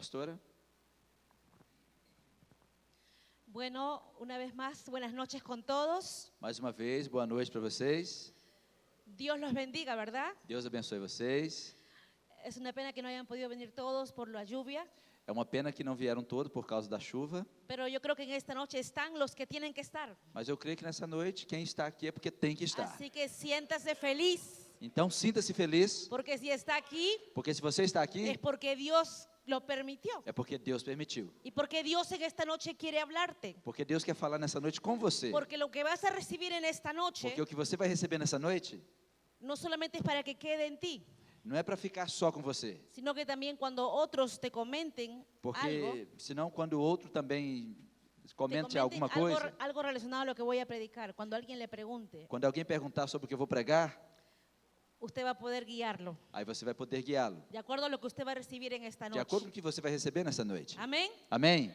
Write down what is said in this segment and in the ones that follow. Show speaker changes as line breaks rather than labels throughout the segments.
Pastora?
Bueno, una vez más, buenas noches con todos.
Mais uma vez, boa noite para vocês.
Dios los bendiga, ¿verdad?
Deus abençoe vocês.
Es una pena que no hayan podido venir todos por la lluvia,
É uma pena que não vieram todos por causa da chuva,
pero yo creo que en esta noche están los que tienen que estar.
mas eu creio que nessa noite quem está aqui é porque tem que estar.
Así que siéntase feliz,
Então sinta-se feliz,
porque si está aquí
porque se você está
es
aqui,
porque Dios lo permitió.
é porque Deus permitiu.
Y porque Dios en esta noche quiere hablarte.
Porque Deus quer falar nessa noite com você.
Porque lo que vas a recibir en esta noche
Porque o que você vai receber nessa noite
no solamente es para que quede en ti,
não é para ficar só com você.
sino que también cuando otros te comenten algo,
Porque senão quando o outro também
te
comente
comenten
alguma coisa,
algo relacionado a lo que voy a predicar, cuando alguien le pregunte,
quando alguém perguntar sobre o que eu vou pregar,
usted va a poder guiarlo,
aí você vai poder guiá-lo.
de acuerdo a lo que usted va a recibir en esta
De acordo com
noche.
o que você vai receber nessa noite.
Amén.
Amém?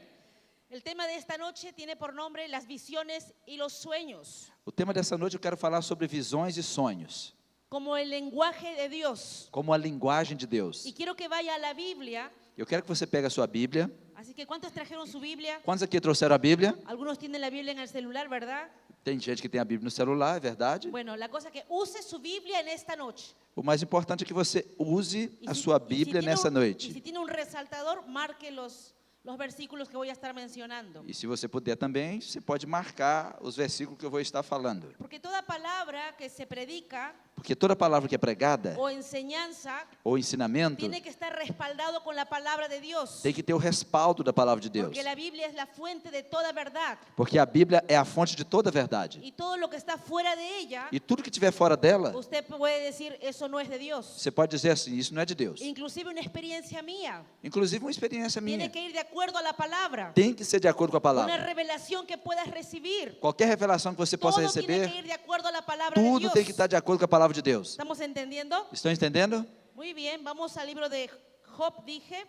El tema de esta noche tiene por nombre las visiones y los sueños,
O tema dessa noite eu quero falar sobre visões e sonhos,
como el lenguaje de Dios.
como a linguagem de Deus.
Y quiero que vaya a la Biblia,
Eu quero que você pegue a sua Bíblia.
así que ¿cuántos trajeron su Biblia?
Quantos aqui trouxeram a Bíblia?
Algunos tienen la Biblia en el celular, ¿verdad?
Tem gente que tem a Bíblia no celular, é verdade.
Bueno, la cosa es que use su Biblia en esta noche.
O mais importante é que você use
Y
a
si-
sua
y si
Bíblia
tiene
nessa
y si
noite.
tiene un resaltador, marque los versículos que voy a estar mencionando.
E se você puder também, você pode marcar os versículos que eu vou estar falando.
Porque toda palabra que se predica
Porque toda palavra que é pregada
o enseñanza
ou ensinamento
tiene que estar respaldado con la palabra de Dios.
tem que ter o respaldo da palavra de Deus.
Porque la Biblia es la fuente de toda verdad.
Porque a Bíblia é a fonte de toda a verdade.
Y todo lo que está fuera de ella,
E tudo que estiver fora dela,
usted puede decir, eso no es de Dios.
você pode dizer assim, isso não é de Deus.
Inclusive una experiencia mía.
Inclusive uma experiência minha.
Tiene que ir de acuerdo a la palabra.
Tem que ser de acordo com a
Una
palavra.
revelación que puedas recibir.
Qualquer revelação que você possa
Todo tiene que
receber,
ir de acuerdo a la palabra de
tudo
Dios.
tem que estar de acordo com a palavra de Deus.
¿Estamos entendiendo?
Estão entendendo?
Muy bien, vamos al libro de Job, dije.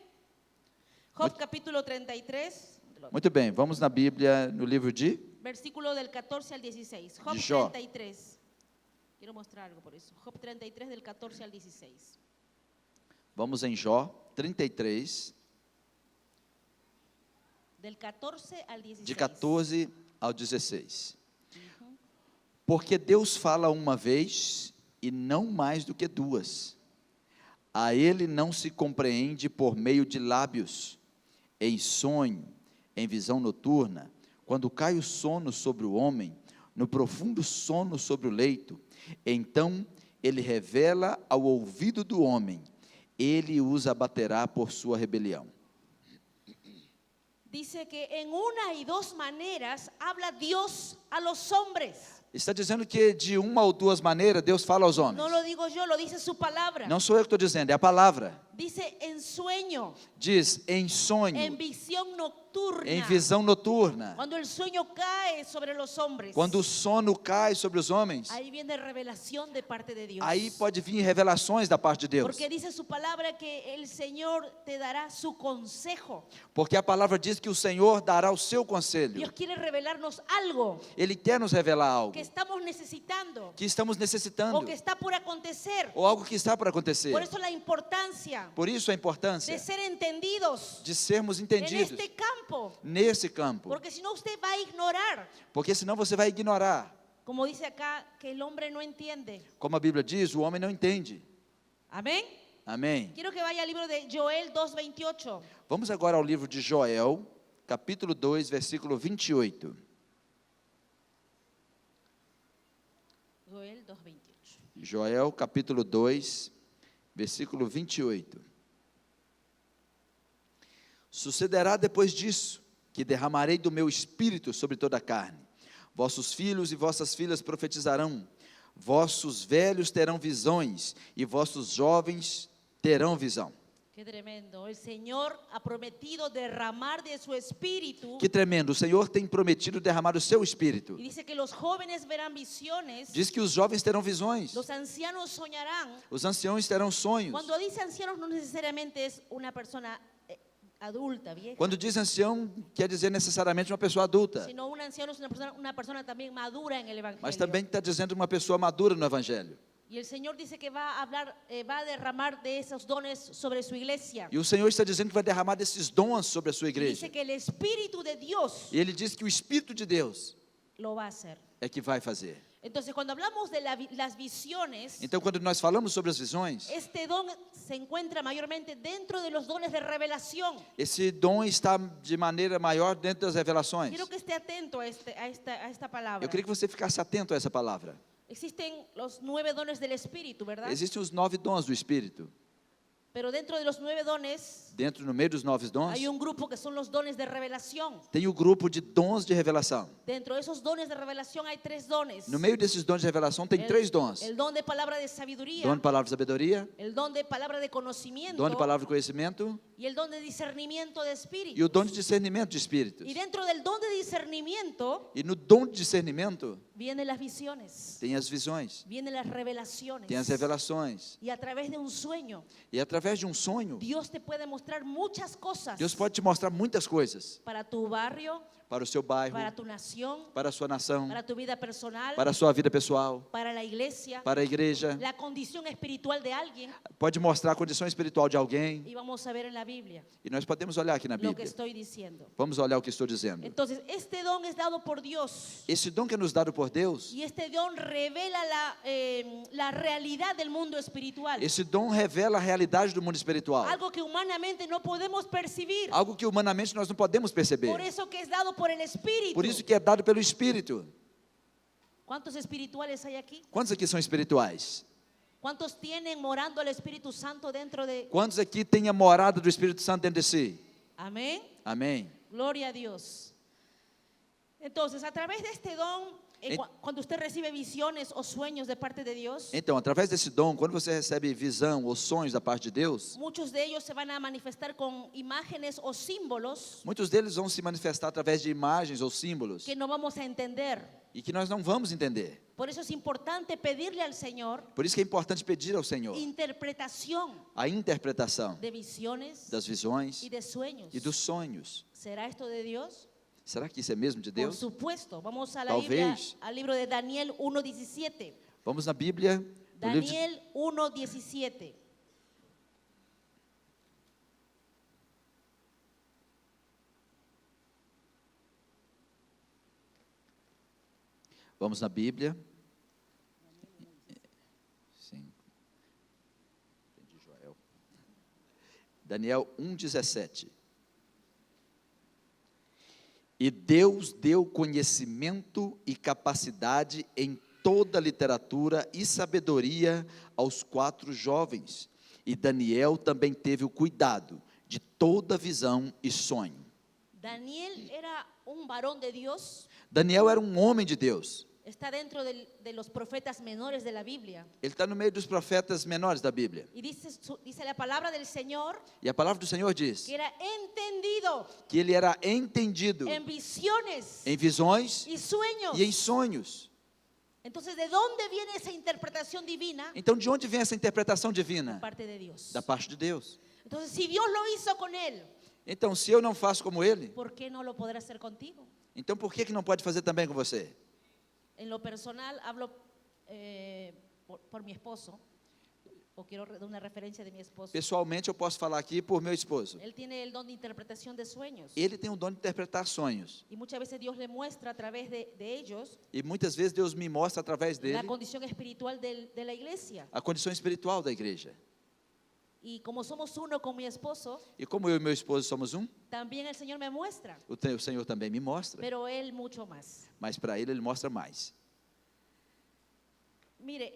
Job capítulo 33,
Muito bem, vamos na Bíblia, no livro de
versículo del 14 al 16. Job
De Jó.
33. Quiero mostrar algo por eso. Job 33 del 14 al 16.
Vamos em Jó 33,
Del 14 al 16.
de 14 ao 16. Porque Deus fala uma vez e não mais do que duas. A ele não se compreende por meio de lábios, em sonho, em visão noturna, quando cai o sono sobre o homem, no profundo sono sobre o leito, então ele revela ao ouvido do homem, ele os abaterá por sua rebelião.
Dice que en una y dos maneras habla Dios a los hombres.
Está dizendo que de uma ou duas maneiras Deus fala aos homens.
No lo digo yo, lo dice su palabra.
Não sou eu que estou dizendo, é a palavra.
Dice en sueño,
Diz em sonho,
en visión nocturna.
em visão noturna.
Cuando el sueño cae sobre los hombres,
Quando o sono cai sobre os homens,
ahí viene revelación de parte de Dios.
aí pode vir revelações da parte de Deus.
Porque dice su palabra que el Señor te dará su consejo.
Porque a palavra diz que o Senhor dará o seu conselho.
Dios quiere revelarnos algo
Ele quer nos revelar algo
que estamos necesitando
que estamos necessitando,
o que está por acontecer.
ou algo que está por acontecer.
Por eso la importancia
Por isso a importância
de ser entendidos
de sermos
en
entendidos
este campo.
nesse campo.
Porque si no usted va a ignorar,
Porque senão você vai ignorar.
como dice acá, que el hombre no entiende.
Como a Bíblia diz, o homem não entende.
Amén.
Amém?
Quiero que vaya al libro de Joel 2:28.
Vamos agora ao livro de Joel, capítulo 2, versículo 28.
Joel 2:28.
Joel, capítulo 2, versículo 28. Sucederá depois disso, que derramarei do meu espírito sobre toda a carne. Vossos filhos e vossas filhas profetizarão, vossos velhos terão visões, e vossos jovens terão visão.
Qué tremendo. El Señor ha prometido derramar de su espíritu.
Que tremendo, o Senhor tem prometido derramar o seu espírito.
Y dice que los jóvenes verán visiones,
Diz que os jovens terão visões,
los ancianos soñarán.
os anciãos terão sonhos.
Cuando dice ancianos no necesariamente es una persona adulta, vieja,
Quando diz ancião, quer dizer necessariamente uma pessoa adulta,
sino un anciano es una persona también madura en el Evangelio.
mas também está dizendo uma pessoa madura no Evangelho.
Y el Señor dice que va a hablar, va a derramar de esos dones sobre su iglesia.
E o Senhor está dizendo que vai derramar desses dons sobre a sua
Y
igreja.
dice que el Espíritu de Dios
E Ele diz que o Espírito de Deus
lo va a hacer.
é que vai fazer.
Entonces, cuando hablamos de las visiones,
Então, quando nós falamos sobre as visões,
este don se encuentra mayormente dentro de los dones de revelación.
esse dom está de maneira maior dentro das revelações.
Quiero que esté atento a esta palabra.
Eu queria que você ficasse atento a essa palavra.
Existen los 9 dones del Espíritu, ¿verdad?
Existem os 9 dons do Espírito.
Pero dentro de los 9 dones
Dentro, no meio dos 9 dons,
hay un grupo que son los dones de revelación.
tem o grupo de dons de revelação.
Dentro de esos dones de revelación hay 3 dones.
No meio desses dons de revelação tem 3 dons.
El don de palabra de sabiduría,
Dom de palavra de sabedoria,
el don de palabra de conocimiento
dom de palavra de conhecimento
y el don de discernimiento de espíritu.
e o dom de discernimento de espíritos.
Y dentro del don de discernimiento
E no dom de discernimento
vienen las visiones,
tem as visões,
vienen las revelaciones.
tem as revelações.
Y a través de un sueño,
E através de um sonho,
Dios te puede mostrar muchas cosas
Deus pode te mostrar muitas coisas
para tu barrio,
para o seu bairro,
para tu nación,
para a sua nação,
para tu vida personal,
para a sua vida pessoal,
para la iglesia,
para a igreja.
la condición espiritual de alguien.
Pode mostrar a condição espiritual de alguém.
Y vamos a ver en la Biblia
E nós podemos olhar aqui na
lo que
Bíblia.
estoy diciendo.
Vamos olhar o que estou dizendo.
Entonces, este don es dado por Dios.
Esse dom que é nos dado por Deus,
Y este don revela la realidad del mundo espiritual.
esse dom revela a realidade do mundo espiritual.
Algo que humanamente no podemos percibir.
Algo que humanamente nós não podemos perceber.
Por eso que es dado por el Espíritu.
Por isso que é dado pelo Espírito.
¿Cuántos espirituales hay aquí?
Quantos aqui são espirituais?
¿Cuántos tienen morando el Espíritu Santo dentro de...
Quantos aqui têm a morada do Espírito Santo dentro de si?
Amén.
Amém.
Gloria a Dios. Entonces, a través de este don, cuando usted recibe visiones o sueños de parte de Dios,
Então, através desse dom, quando você recebe visão ou sonhos da parte de Deus,
muchos de ellos se van a manifestar con imágenes o símbolos
muitos deles vão se manifestar através de imagens ou símbolos
que no vamos a entender.
e que nós não vamos entender.
Por eso es importante pedirle al Señor
Por isso que é importante pedir ao Senhor
interpretación
a interpretação
de visiones
das visões
y de sueños.
e dos sonhos.
¿Será esto de Dios?
Será que isso é mesmo de
Por
Deus?
supuesto. Vamos a la
Talvez.
Biblia, al libro de Daniel 1:17.
Vamos na Bíblia, no livro de
Daniel 1:17.
Vamos na Bíblia. Sim. Entendi, Joel. Daniel 1:17. E Deus deu conhecimento e capacidade em toda literatura e sabedoria aos 4 jovens. E Daniel também teve o cuidado de toda visão e sonho.
Daniel era un varón de Dios.
Daniel era um homem de Deus.
Está dentro de los profetas menores de la Biblia.
Ele está no meio dos profetas menores da Bíblia.
Y dice la palabra del Señor
E a palavra do Senhor diz
que era entendido
que ele era entendido
en visiones
em visões
y sueños.
e em sonhos.
Entonces, ¿de dónde viene esa interpretación divina?
Então, de onde vem essa interpretação divina?
Parte de Dios.
Da parte de Deus.
Entonces, si Dios lo hizo con él,
Então, se eu não faço como ele,
¿por qué no lo podrá hacer contigo?
então por que não pode fazer também com você?
En lo personal, hablo por mi esposo, o quiero dar una referencia de mi esposo.
Pessoalmente, eu posso falar aqui por meu esposo.
Él tiene el don de interpretación de sueños.
Ele tem o dom de interpretar sonhos.
Y muchas veces Dios le muestra a través de ellos
E muitas vezes Deus me mostra através
la
dele
condición espiritual de la iglesia.
a condição espiritual da igreja.
Y como somos uno con mi esposo,
E como eu e meu esposo somos um,
también el Señor me muestra,
o Senhor também me mostra.
pero Él mucho más.
Mas para ele mostra mais.
Mire,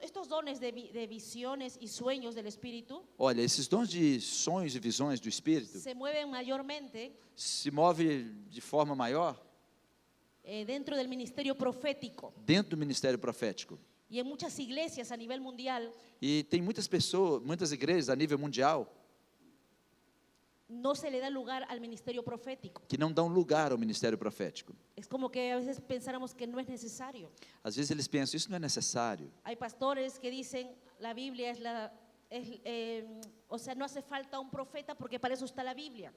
estos dones de visiones y sueños del Espíritu
Olha, esses dons de sonhos e visões do Espírito
se mueven mayormente
se move de forma maior
dentro del ministerio profético.
dentro do ministério profético.
Y en muchas iglesias a nivel mundial
E tem muitas pessoas, muitas igrejas a nível mundial
no se le da lugar al ministerio profético.
que não dão lugar ao ministério profético.
Es como que a veces pensáramos que no es necesario.
Às vezes eles pensam, isso não é necessário.
Hay pastores que dicen la Biblia o sea, no hace falta un profeta porque para eso está la Biblia.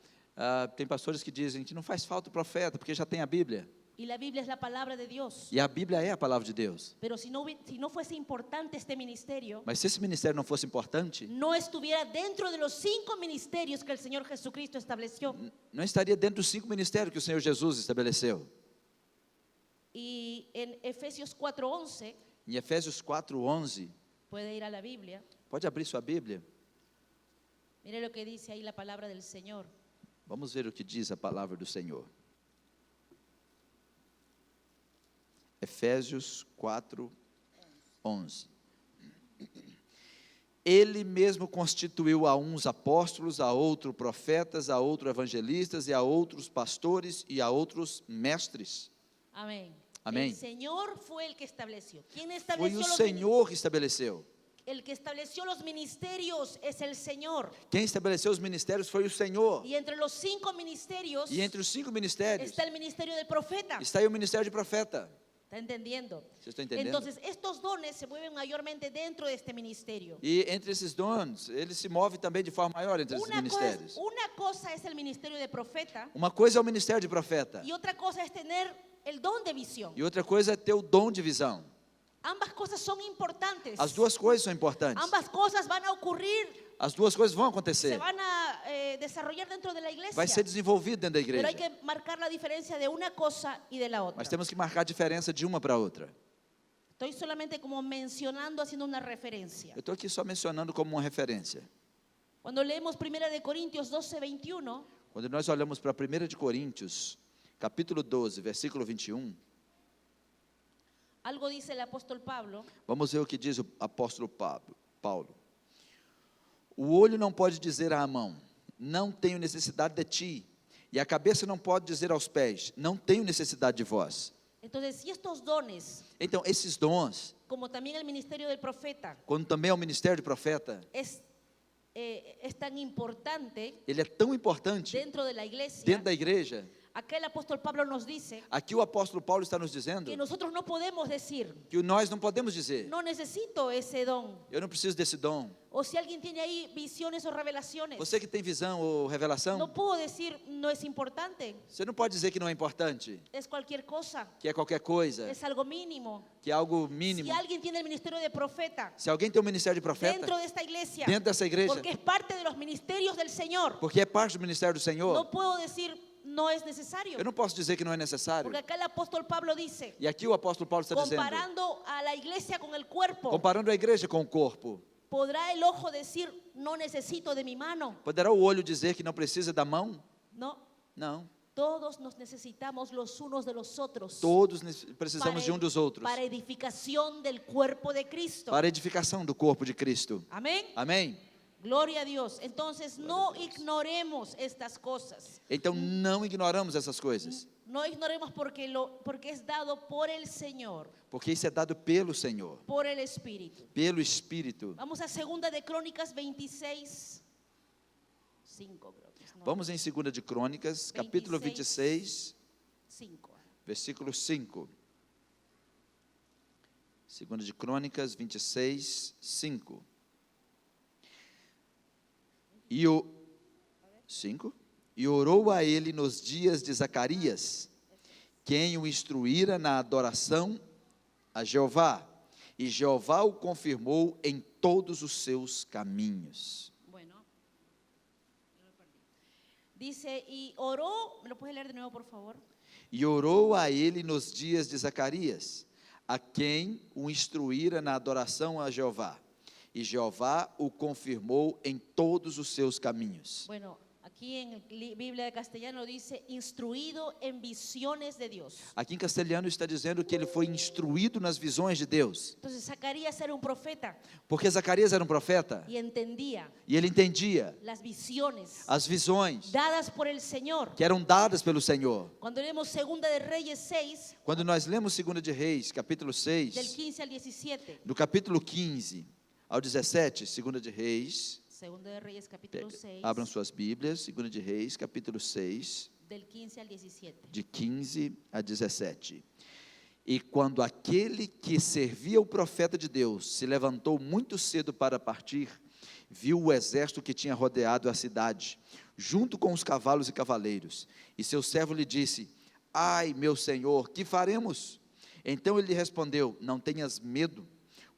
Tem pastores que dizem que não faz falta o profeta, porque já tem a Bíblia.
Y la Biblia es la palabra de Dios.
E a Bíblia é a palavra de Deus.
Pero si no fuese importante este ministerio,
Mas se esse ministério não fosse importante,
no estuviera dentro de los 5 ministerios que el Señor Jesucristo estableció.
não estaria dentro dos 5 ministérios que o Senhor Jesus estabeleceu.
Y en Efesios 4:11,
Em Efésios 4:11,
puede ir a la Biblia,
pode abrir sua Bíblia?
mire lo que dice ahí la palabra del Señor.
Vamos ver o que diz a palavra do Senhor. Efésios 4:11. Ele mesmo constituiu a uns apóstolos, a outros profetas, a outros evangelistas e a outros pastores e a outros mestres.
Amén.
Amén.
El Señor fue el que estableció. ¿Quién
Foi
estableció
o
los
Senhor que estabeleceu.
El que estableció los ministerios es el Señor.
Quem estabeleceu os ministérios foi o Senhor.
Y entre los 5 ministerios
E entre os 5 ministérios
está el ministerio del profeta.
está aí o ministério de profeta.
¿Está entendiendo?
Você está entendendo?
Entonces, estos dones se mueven mayormente dentro de este ministerio.
E entre esses dons, ele se move também de forma maior entre esses ministérios.
Una cosa es el ministerio de profeta
Uma coisa é o ministério de profeta.
y otra cosa es tener el don de visión.
E outra coisa é ter o dom de visão.
Ambas cosas son importantes.
As duas coisas são importantes.
Ambas cosas van a ocurrir,
As duas coisas vão
se
acontecer.
van a desarrollar dentro de la iglesia.
Vai ser desenvolvido dentro da
Pero hay
igreja.
que marcar la diferencia de una cosa y de la otra.
Mas temos que marcar a diferença de uma para outra.
Estoy solamente como mencionando, haciendo una referencia.
Eu estou aqui só mencionando como uma referência.
Cuando leemos 1 de Corintios 12:21,
Quando nós olhamos para 1 de Coríntios, capítulo 12, versículo 21,
algo dice el apóstol Pablo.
vamos ver o que diz o apóstolo Paulo. O olho não pode dizer à mão, não tenho necessidade de ti. E a cabeça não pode dizer aos pés, não tenho necessidade de vós.
Entonces, si estos dones,
Então, esses dons,
como también el ministerio del profeta,
quando também é o ministério de profeta,
es tan importante
ele é tão importante
dentro de la iglesia,
dentro da igreja.
acá el apóstol Pablo nos dice
Aqui o apóstolo Paulo está nos dizendo
que nosotros no podemos decir,
que nós não podemos dizer,
no necesito ese don.
eu não preciso desse dom.
O si alguien tiene ahí visiones o revelaciones,
Você que tem visão ou revelação,
no puedo decir no es importante,
você não pode dizer que não é importante,
es cualquier cosa,
que é qualquer coisa,
es algo mínimo.
que é algo mínimo.
Si alguien tiene el ministerio de profeta
Se alguém tem um ministério de profeta,
dentro de esta iglesia,
dentro dessa igreja,
porque es parte de los ministerios del Señor,
porque é parte do ministério do Senhor,
no puedo decir no es necesario.
eu não posso dizer que não é necessário.
Porque acá el apóstol Pablo dice,
E aqui o apóstolo Paulo está dizendo,
comparando a la iglesia con el cuerpo,
comparando a igreja com o corpo,
¿podrá el ojo decir, no necesito de mi mano?
poderá o olho dizer que não precisa da mão?
No,
Não.
todos nos necesitamos los unos de los otros
Todos precisamos de um dos outros,
para edificación del cuerpo de Cristo.
para a edificação do corpo de Cristo.
Amén.
Amém?
Gloria a Dios. Entonces no ignoremos estas cosas.
Então não ignoramos essas coisas,
No ignoremos porque es dado por el Señor,
porque isso é dado pelo Senhor,
por el Espíritu.
pelo Espírito.
Vamos a 2 de Crónicas 26, 5 creo que es, no,
Vamos em 2 de Crônicas, capítulo 26,
5.
versículo 5. 2 de Crônicas 26, 5. E o 5. E orou a ele nos dias de Zacarias, quem o instruíra na adoração a Jeová, e Jeová o confirmou em todos os seus caminhos.
Bueno, yo lo perdí. Dice, y oró, ¿me lo puedes leer de nuevo, por favor?
E orou a ele nos dias de Zacarias, a quem o instruíra na adoração a Jeová, e Jeová o confirmou em todos os seus caminhos.
Bueno, aquí en la Biblia de castellano dice, instruido en visiones de Dios.
Aqui em castelhano está dizendo que ele foi instruído nas visões de Deus,
Entonces Zacarías era un profeta
porque Zacarias era um profeta,
y entendía
e ele entendia
las visiones
as visões
dadas por el Señor.
que eram dadas pelo Senhor.
Cuando leemos 2 de Reyes 6,
Quando nós lemos 2 de Reis, capítulo
del
6,
15 al 17,
do capítulo 15 ao 17, 2 de Reis,
2 de Reyes capítulo 6,
abram suas Bíblias, 2 de Reis, capítulo 6,
del 15 al 17.
de 15 a 17. E quando aquele que servia o profeta de Deus se levantou muito cedo para partir, viu o exército que tinha rodeado a cidade, junto com os cavalos e cavaleiros. E seu servo lhe disse: ai, meu senhor, que faremos? Então ele lhe respondeu, não tenhas medo,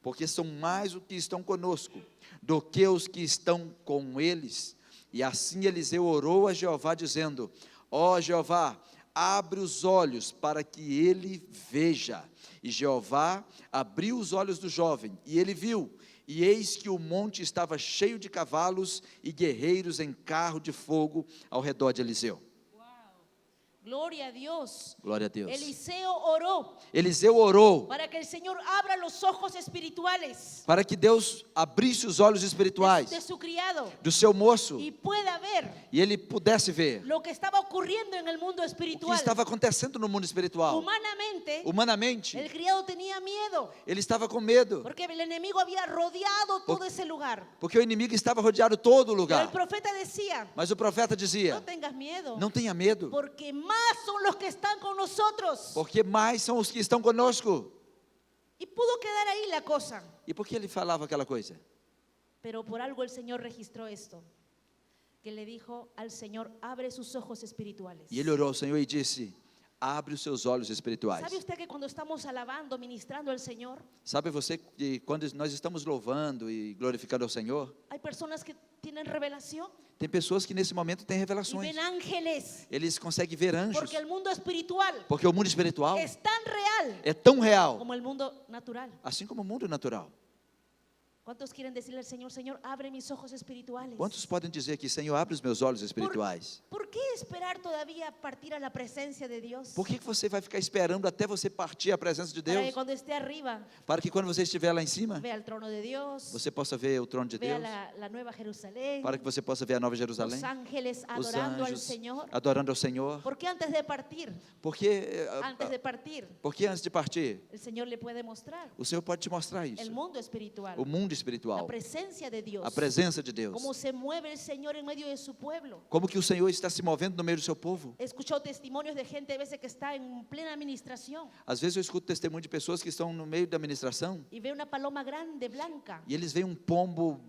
porque são mais os que estão conosco, do que os que estão com eles. E assim Eliseu orou a Jeová, dizendo, ó Jeová, abre os olhos para que ele veja. E Jeová abriu os olhos do jovem, e ele viu, e eis que o monte estava cheio de cavalos e guerreiros em carro de fogo ao redor de Eliseu.
Gloria a Dios.
Glória a Deus.
Eliseo oró
Para
que el Señor abra los ojos espirituales
para que Deus abrisse os olhos espirituais
de su criado
do seu moço,
y pueda ver
e ele pudesse ver
lo que estaba ocurriendo en el mundo
o que
espiritual.
estava acontecendo no mundo espiritual. Humanamente,
El criado tenía miedo
ele estava com medo,
porque el enemigo había rodeado todo ese lugar.
porque o inimigo estava rodeado todo o
Pero
lugar.
el profeta decía,
Mas o profeta
no
dizia,
tengas miedo,
não tenha medo,
porque más son los que están con nosotros.
porque mais são os que estão conosco.
Y pudo quedar ahí la cosa,
E por que ele falava aquela coisa?
pero por algo el Señor registró esto, que le dijo al Señor, abre sus ojos espirituales.
E ele orou ao Senhor e disse, abre os seus olhos espirituais.
¿Sabe usted que cuando estamos alabando, ministrando al Señor,
Sabe você que quando nós estamos louvando e glorificando ao Senhor,
hay personas que tienen revelación
tem pessoas que nesse momento têm
y
revelações.
ven ángeles?
Eles conseguem ver anjos,
Porque el mundo espiritual
porque o mundo espiritual
es tan real
é tão real,
como el mundo natural.
assim como o mundo natural.
¿Cuántos quieren decirle al Señor, Señor, abre mis ojos espirituales?
Quantos podem dizer aqui, Senhor, abre os meus olhos espirituais?
¿Por qué esperar todavía partir a la presencia de Dios?
Por que você vai ficar esperando até você partir à presença de
Para que
Deus?
cuando esté arriba,
Para que quando você estiver lá em cima,
vea el trono de Dios,
você possa ver o trono de
vea
Deus,
la nueva Jerusalén,
para que você possa ver a Nova Jerusalém,
los ángeles
os
adorando al
anjos
Señor.
adorando ao Senhor.
¿Por qué antes de partir?
Porque antes de partir,
El Señor le puede mostrar
o Senhor pode te mostrar isso.
el mundo espiritual,
O mundo
la
espiritual,
presencia de Dios,
a presença de Deus.
cómo se mueve el Señor en medio de su pueblo.
Como que o Senhor está se movendo no meio do seu povo.
He escuchado testimonios de gente a veces que está en plena administración
Às vezes eu escuto testemunho de pessoas que estão no meio da administração
y ve una paloma grande, blanca,
e eles veem um pombo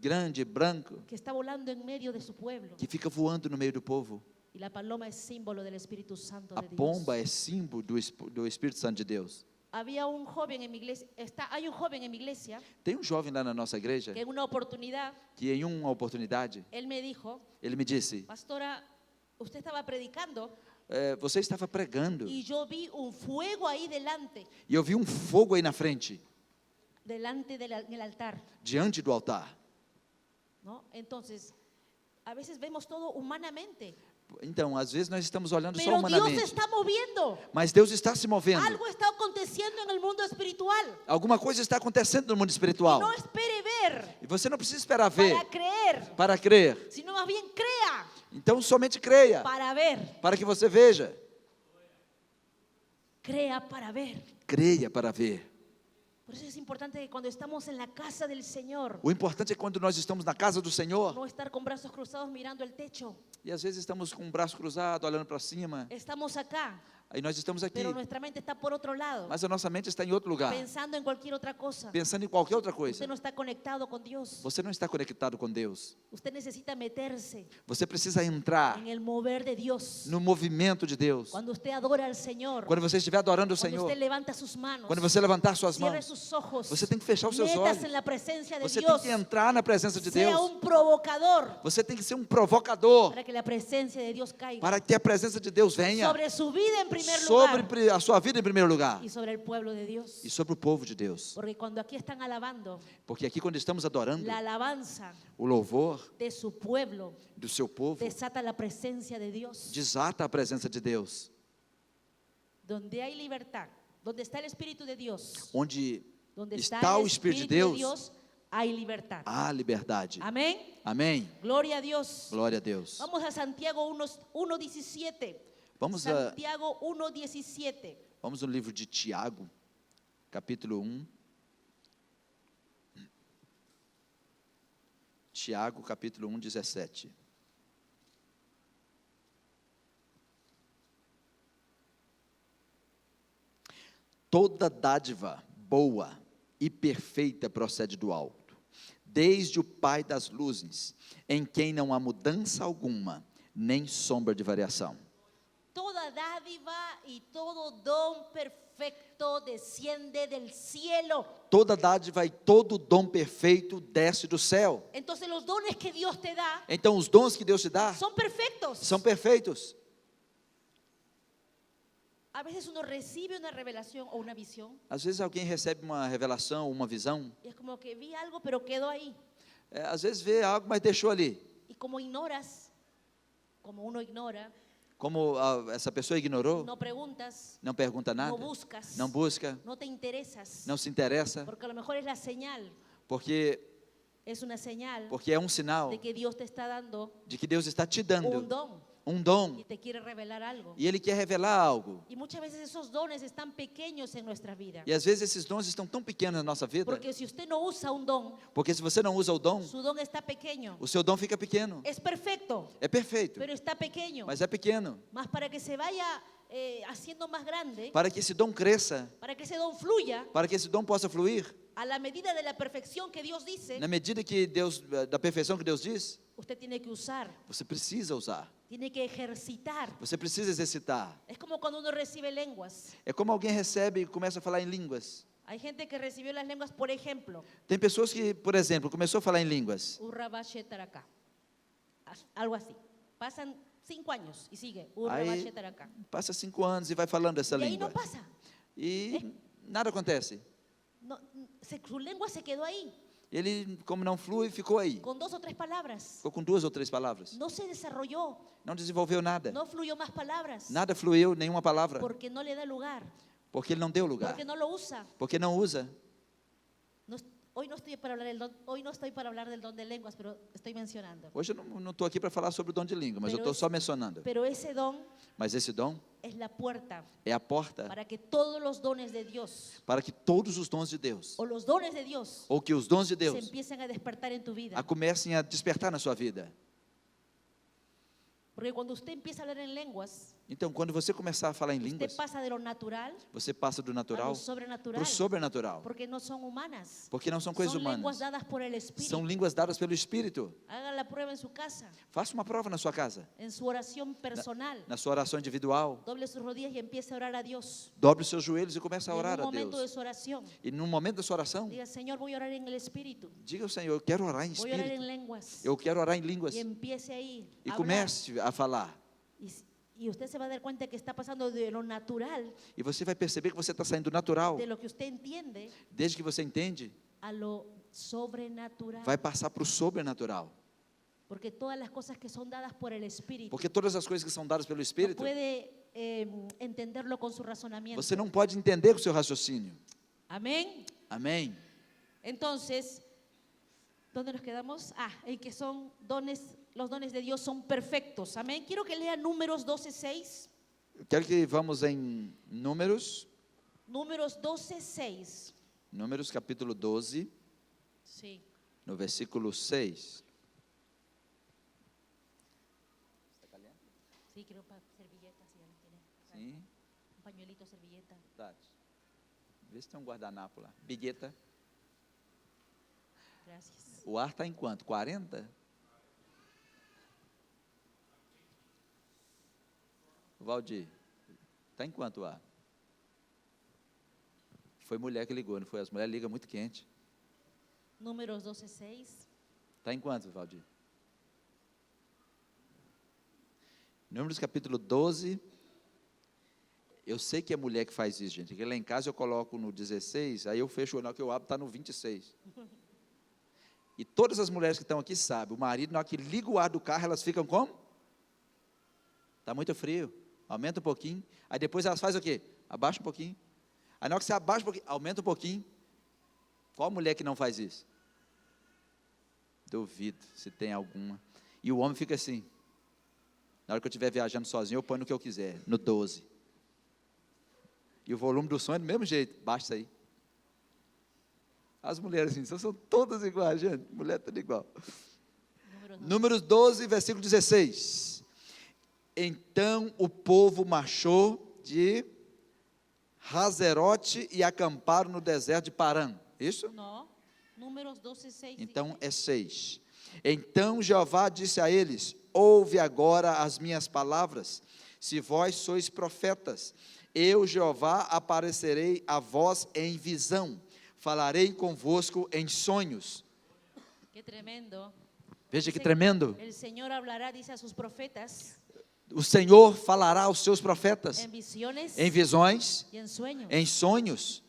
grande, branco,
que está volando en medio de su pueblo.
que fica voando no meio do povo.
Y la paloma es símbolo del Espíritu Santo
A
de Dios.
pomba é símbolo do Espírito Santo de Deus.
Había un joven en mi iglesia, hay un joven en mi iglesia
Tem um jovem lá na nossa igreja
que en una oportunidad
que em uma oportunidade
él me dijo,
ele me disse,
pastora, usted estaba predicando
você estava pregando
y yo vi un fuego ahí delante,
e eu vi um fogo aí na frente,
del altar,
diante do altar.
¿no? Entonces, a veces vemos todo humanamente,
Então, às vezes nós estamos olhando só
pero Dios se
humanamente,
está moviendo.
mas Deus está se movendo.
Algo está aconteciendo en el mundo espiritual.
Alguma coisa está acontecendo no mundo
Y
espiritual.
no espere ver
E você não precisa esperar ver
para creer,
para crer.
sino más bien crea
Então, somente creia
para ver.
para que você veja.
Crea para ver.
Creia para ver.
Por eso es importante que cuando estamos en la casa del Señor,
O importante é quando nós estamos na casa do Senhor
no estar con brazos cruzados mirando el techo.
e às vezes estamos com o braço cruzado, olhando para cima.
Estamos acá,
Aí nós estamos aqui,
pero nuestra mente está por otro lado,
mas a nossa mente está em outro lugar,
pensando en cualquier otra cosa.
pensando em qualquer outra coisa.
Usted no está conectado con Dios.
Você não está conectado com Deus.
Usted necesita meterse
Você precisa entrar
en el mover de Dios.
no movimento de Deus.
Cuando usted adora al Señor,
Quando você estiver adorando o
cuando
Senhor,
usted levanta sus manos,
quando você levantar suas
cierre
mãos,
sus ojos,
você tem que fechar os seus
métase
olhos.
en la presencia de
Você tem
Dios,
que entrar na presença de
sea
Deus.
un provocador
Você tem que ser um provocador
para que la presencia de Dios caiga
para que a presença de Deus venha
sobre su vida en primer lugar
sobre a sua vida em primeiro lugar
y sobre el pueblo de Dios.
e sobre o povo de Deus.
Porque cuando aquí están alabando,
Porque aqui quando estamos adorando,
la alabanza
o louvor
de su pueblo
do seu povo
desata la presencia de Dios.
desata a presença de Deus.
Donde hay libertad, donde está el Espíritu de Dios,
Onde
donde
está
el
o Espírito de
Espíritu de
Deus,
Dios, hay libertad.
há liberdade.
Amén.
Amém.
Gloria a Dios.
Glória a Deus.
Vamos a Santiago 1:17.
Vamos a
Santiago 1:17.
Vamos no livro de Tiago, capítulo 1. Tiago, capítulo 1, 17. Toda dádiva boa e perfeita procede do alto, desde o Pai das luzes, em quem não há mudança alguma, nem sombra de variação.
Toda toda dádiva y todo don perfecto desciende del cielo.
Toda dádiva e todo dom perfeito desce do céu.
Entonces los dones que Dios te da
Então os dons que Deus te dá
son perfectos.
são perfeitos.
A veces uno recibe una revelación o una visión
Às vezes alguém recebe uma revelação, uma visão,
y es como que vi algo pero quedó ahí.
às vezes vê algo, mas deixou ali.
Y como ignoras, como uno ignora,
Como essa pessoa ignorou,
no preguntas,
não pergunta nada,
no buscas,
não busca,
no te interesas,
não se interessa,
porque a lo mejor es la señal,
porque
es una señal
é um sinal
de que Dios te está dando
de que Deus está te
un
dando
don
um dom
y te quiere revelar algo.
e Ele quer revelar algo.
Y muchas veces esos dones están pequeños en nuestra vida.
E às vezes esses dons estão tão pequenos na nossa vida,
Porque si usted no usa un don,
porque se você não usa o dom,
su don está pequeño.
o seu dom fica pequeno.
Es perfecto,
É perfeito,
pero está pequeño.
mas é pequeno.
Más para que se vaya haciendo más grande,
Para que esse dom cresça,
para que ese don fluya
para que esse dom possa fluir,
a la medida de la perfección que Dios dice,
na medida que Deus, da perfeição que Deus diz,
usted tiene que usar,
você precisa usar,
tiene que ejercitar.
você precisa exercitar.
Es como cuando uno recibe lenguas.
É como alguém recebe e começa a falar em línguas.
Hay gente que recibió las lenguas, por ejemplo,
Tem pessoas que, por exemplo, começou a falar em línguas.
Urrabashetaracá, algo así. Pasan 5 años y sigue,
Aí
Urrabashetaracá.
passa 5 anos e vai falando essa
Y ahí
língua.
no pasa.
E nada acontece.
No, su lengua se quedó ahí,
Ele, como não flui, ficou aí.
con 2 o 3 palabras.
Ficou com 2 ou 3 palavras.
No se desarrolló,
Não desenvolveu nada.
no fluyó más palabras,
Nada fluiu, nenhuma palavra.
porque no le da lugar,
Porque ele não deu lugar.
porque no lo usa.
Porque não usa.
Hoy no estoy para hablar del don, hoy no estoy para hablar del don de lenguas, pero estoy mencionando.
Hoje eu não estou aqui para falar sobre o dom de língua, mas eu
Pero
estou só mencionando.
Pero ese don
Mas esse dom
es la puerta
é a porta
para que todos los dones de Dios
para que todos os dons de Deus,
o los dones de Dios
ou que os dons de
se
Deus,
empiecen a despertar en tu vida.
comecem a despertar na sua vida.
Porque cuando usted empieza a hablar en lenguas,
Então, quando você começar a falar em
usted
línguas,
pasa de lo natural
você passa do
a
natural
lo
para
sobrenatural.
o sobrenatural.
Porque no son humanas.
Porque não são coisas
Son lenguas
humanas.
dadas por el Espíritu.
São línguas dadas pelo Espírito.
Haga la prueba en su casa,
Faça uma prova na sua casa,
en su oración personal.
na sua oração individual.
Doble sus rodillas y empiece a orar a Dios.
Dobre os seus joelhos e comece a
Y en
orar
un
a
momento de
Deus.
su oración,
E no momento da sua oração,
diga, Señor, voy a orar en el Espíritu.
diga ao Senhor: eu quero orar em
Voy a orar en
Espírito.
lenguas.
Eu quero orar em línguas.
Y empiece ahí
E
a hablar.
comece a falar.
Y usted se va a dar cuenta que está pasando de lo natural,
E você vai perceber que você está saindo do natural.
de lo que usted entiende,
Desde que você entende,
a lo sobrenatural.
vai passar para o sobrenatural.
Porque todas las cosas que son dadas por el Espíritu,
Porque todas as coisas que são dadas pelo
no
Espírito,
puede entenderlo con su razonamiento.
você não pode entender com o seu raciocínio.
Amén.
Amém?
Entonces, ¿dónde nos quedamos? En que son dones, los dones de Dios son perfectos. Amén. Quiero que lea Números 12:6.
Eu quero que vamos em Números,
Números 12:6.
Números capítulo 12,
Sí.
no versículo 6.
Sí, quiero servilletas, si alguien tiene.
Sim,
Un pañuelito, servilleta.
Tati. Vê se tem um guardanapo lá. Bigueta.
Gracias.
O ar está em quanto? 40? Valdir, está em quanto o ar? Foi mulher que ligou, não foi? As mulheres ligam muito quente.
Números 12:6.
Está em quanto, Valdir? Números capítulo 12. Eu sei que é mulher que faz isso, gente. Porque lá em casa eu coloco no 16, aí eu fecho o olho, que eu abro, está no 26. E todas as mulheres que estão aqui sabem, o marido, na hora que liga o ar do carro, elas ficam como? Está muito frio, aumenta um pouquinho. Aí depois elas fazem o quê? Abaixa um pouquinho. Aí na hora que você abaixa um pouquinho, aumenta um pouquinho. Qual mulher que não faz isso? Duvido se tem alguma. E o homem fica assim. Na hora que eu estiver viajando sozinho, eu ponho no que eu quiser, no 12. E o volume do som é do mesmo jeito, baixa isso aí. As mulheres assim, são todas iguais, gente. Mulher tudo igual. Números 12, versículo 16. Então o povo marchou de Hazerote e acamparam no deserto de Parã. Isso?
No. Números 12:6.
Então é 6. Então Jeová disse a eles: ouve agora as minhas palavras. se vós sois profetas. Eu, Jeová, aparecerei a vós em visão, falarei convosco em sonhos.
Qué tremendo.
Veja que tremendo.
El Señor hablará, dice a sus profetas,
O Senhor falará aos seus profetas
en visiones
em visões,
y en sueños.
em sonhos.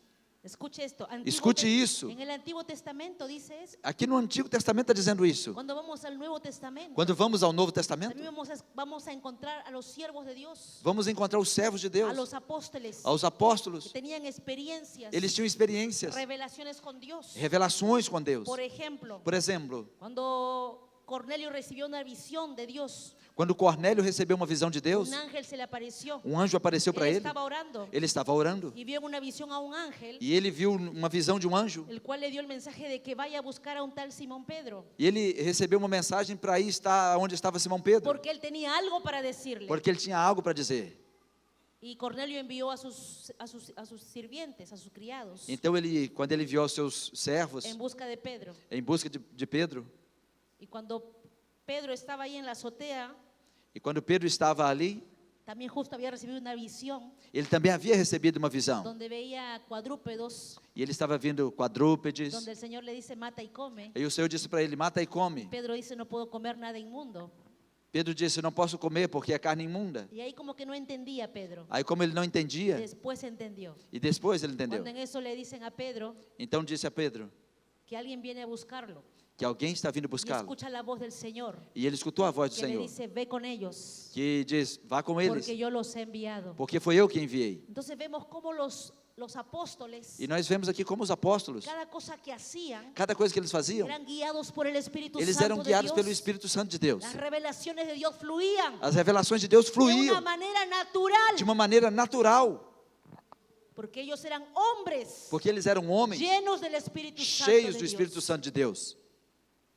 Escuche esto.
Escute isso.
En el Antiguo Testamento dice eso.
Aqui no Antigo Testamento está dizendo isso.
Cuando vamos al Nuevo Testamento,
Quando vamos ao Novo Testamento,
también vamos a encontrar a los siervos de Dios,
vamos encontrar os servos de
a
Deus,
los apóstoles,
aos apóstolos.
que tenían experiencias,
Eles tinham experiências,
revelaciones con Dios.
revelações com Deus.
Por ejemplo,
Por exemplo,
cuando Cornelio recibió una visión de Dios,
quando Cornélio recebeu uma visão de Deus,
un ángel se le apareció.
um anjo apareceu para
Él
ele.
estaba orando
Ele estava orando
y vio en una visión a un ángel,
e ele viu uma visão de um anjo.
el cual le dio el mensaje de que vaya a buscar a un tal Simón Pedro,
E ele recebeu uma mensagem para ir estar onde estava Simão Pedro,
porque él tenía algo para decirle.
porque ele tinha algo para dizer.
Y Cornelio envió a sus sirvientes, a sus criados,
Então ele, quando ele viu os seus servos
en busca de Pedro.
em busca de Pedro,
Y cuando Pedro estaba ahí en la azotea,
e quando Pedro estava ali,
también justo había recibido una visión
ele também havia recebido uma visão.
donde veía cuadrúpedos,
E ele estava vendo quadrúpedes.
donde el Señor le dice mata y come.
E o Senhor disse para ele: mata e come.
Pedro dice no puedo comer nada inmundo.
Pedro disse: não posso comer porque é carne imunda.
Y ahí como que no entendía Pedro.
Aí, como ele não entendia,
Después entendió.
e depois ele entendeu.
Cuando en eso le dicen a Pedro
Então disse a Pedro
que alguien viene a buscarlo
que alguém está vindo
y
buscá-lo.
escucha la voz del Señor
E ele escutou a voz do
que le
Senhor,
dice ve con ellos
que diz: vá com eles,
porque yo los he enviado.
porque foi eu que enviei.
Entonces vemos cómo los apóstoles,
E nós vemos aqui como os apóstolos,
cada cosa que hacían,
cada coisa que eles faziam,
eran guiados por el Espíritu
eles
Santo
eram
de
guiados
Dios.
pelo Espírito Santo de Deus.
Las revelaciones de Dios fluían
As revelações de Deus
de una
fluíam
manera natural,
de uma maneira natural,
porque ellos eran hombres
porque eles eram homens
llenos del Espíritu Santo
cheios
de
do Espírito
Dios.
Santo de Deus.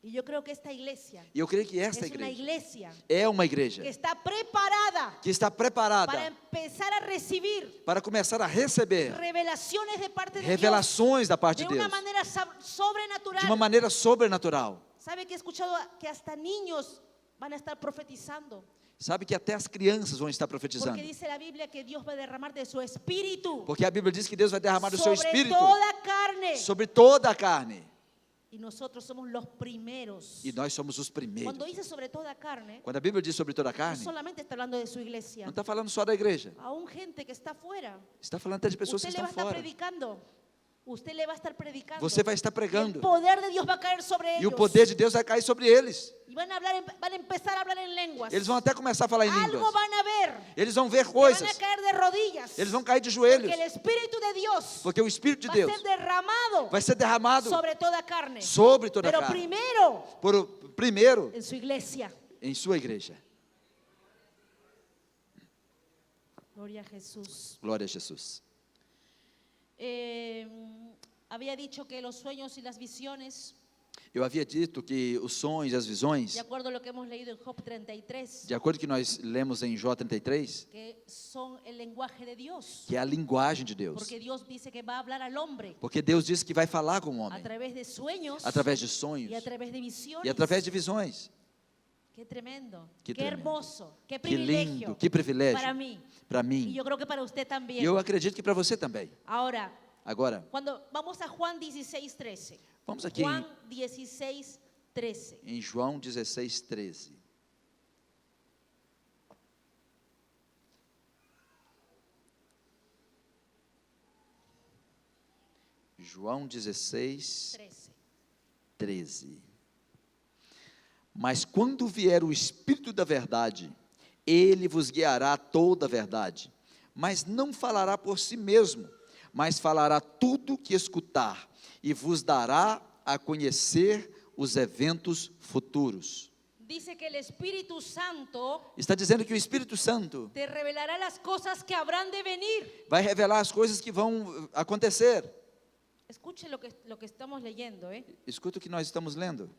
Y yo creo que esta iglesia
E eu creio que esta
es una
igreja
iglesia
é uma igreja
que está preparada
que está
para
preparada
empezar a recibir
para começar a receber
revelaciones de parte de
revelações da
Dios
parte
de
de
una
Deus,
manera sobrenatural.
de uma maneira sobrenatural.
¿Sabe que he escuchado que hasta niños van a estar profetizando?
Sabe que até as crianças vão estar profetizando,
Porque dice la Biblia que Dios va a derramar de su espíritu
porque a Bíblia diz que Deus vai derramar do seu
sobre
Espírito
toda carne.
sobre toda a carne.
Y nosotros somos los primeros.
E nós somos os primeiros.
Cuando dice sobre toda carne,
Quando a Bíblia diz sobre toda a
no
carne,
solamente está hablando de su iglesia,
não está falando só da igreja,
aún gente que está afuera.
está falando até de pessoas que
Usted le va a
estão
estar
fora.
predicando. Usted le va a estar predicando.
Você vai estar
Y el
pregando
poder de Dios va a caer sobre
e
ellos.
o poder de Deus vai cair sobre eles.
Y van a empezar a hablar en lenguas.
Eles vão até começar a falar em
Algo
línguas.
van a ver.
Eles vão ver
Que van
coisas.
a caer de rodillas.
Eles vão cair de
Porque
joelhos,
el Espíritu de Dios
porque o Espírito de
va a
Deus
ser derramado
vai ser derramado
sobre toda carne.
sobre toda a
Pero
carne.
primero
Primeiro
en su iglesia.
em sua igreja.
Gloria a Jesús.
Glória a Jesus.
Había dicho que los sueños y las visiones,
Eu havia dito que os sonhos e as visões,
de acuerdo a lo que hemos leído en Job 33,
de acordo com que nós lemos em Jó 33,
que son el lenguaje de Dios.
que é a linguagem de Deus.
Porque Dios dice que va a hablar al hombre
Porque Deus disse que vai falar com o
a
homem
través de sueños
através de sonhos
y a través de visiones.
e através de visões.
Qué tremendo,
Qué
qué
tremendo.
hermoso, qué
Que
privilegio
lindo, que privilégio
para mí.
para
Y
mim.
yo creo que para usted
E
también.
eu acredito que para você também.
Ahora,
Agora,
cuando vamos a Juan 16:13.
vamos aqui
Juan 16:13.
em João 16, 13. João 16,
13.
13. Mas quando vier o Espírito da verdade, ele vos guiará a toda a verdade, mas não falará por si mesmo, mas falará tudo o que escutar, e vos dará a conhecer os eventos futuros.
Dice que el Espíritu Santo
Está dizendo que o Espírito Santo
te revelará las cosas que habrán de venir.
vai revelar as coisas que vão acontecer.
Escuche lo que estamos leyendo, ¿eh?
Escuta o que nós estamos lendo.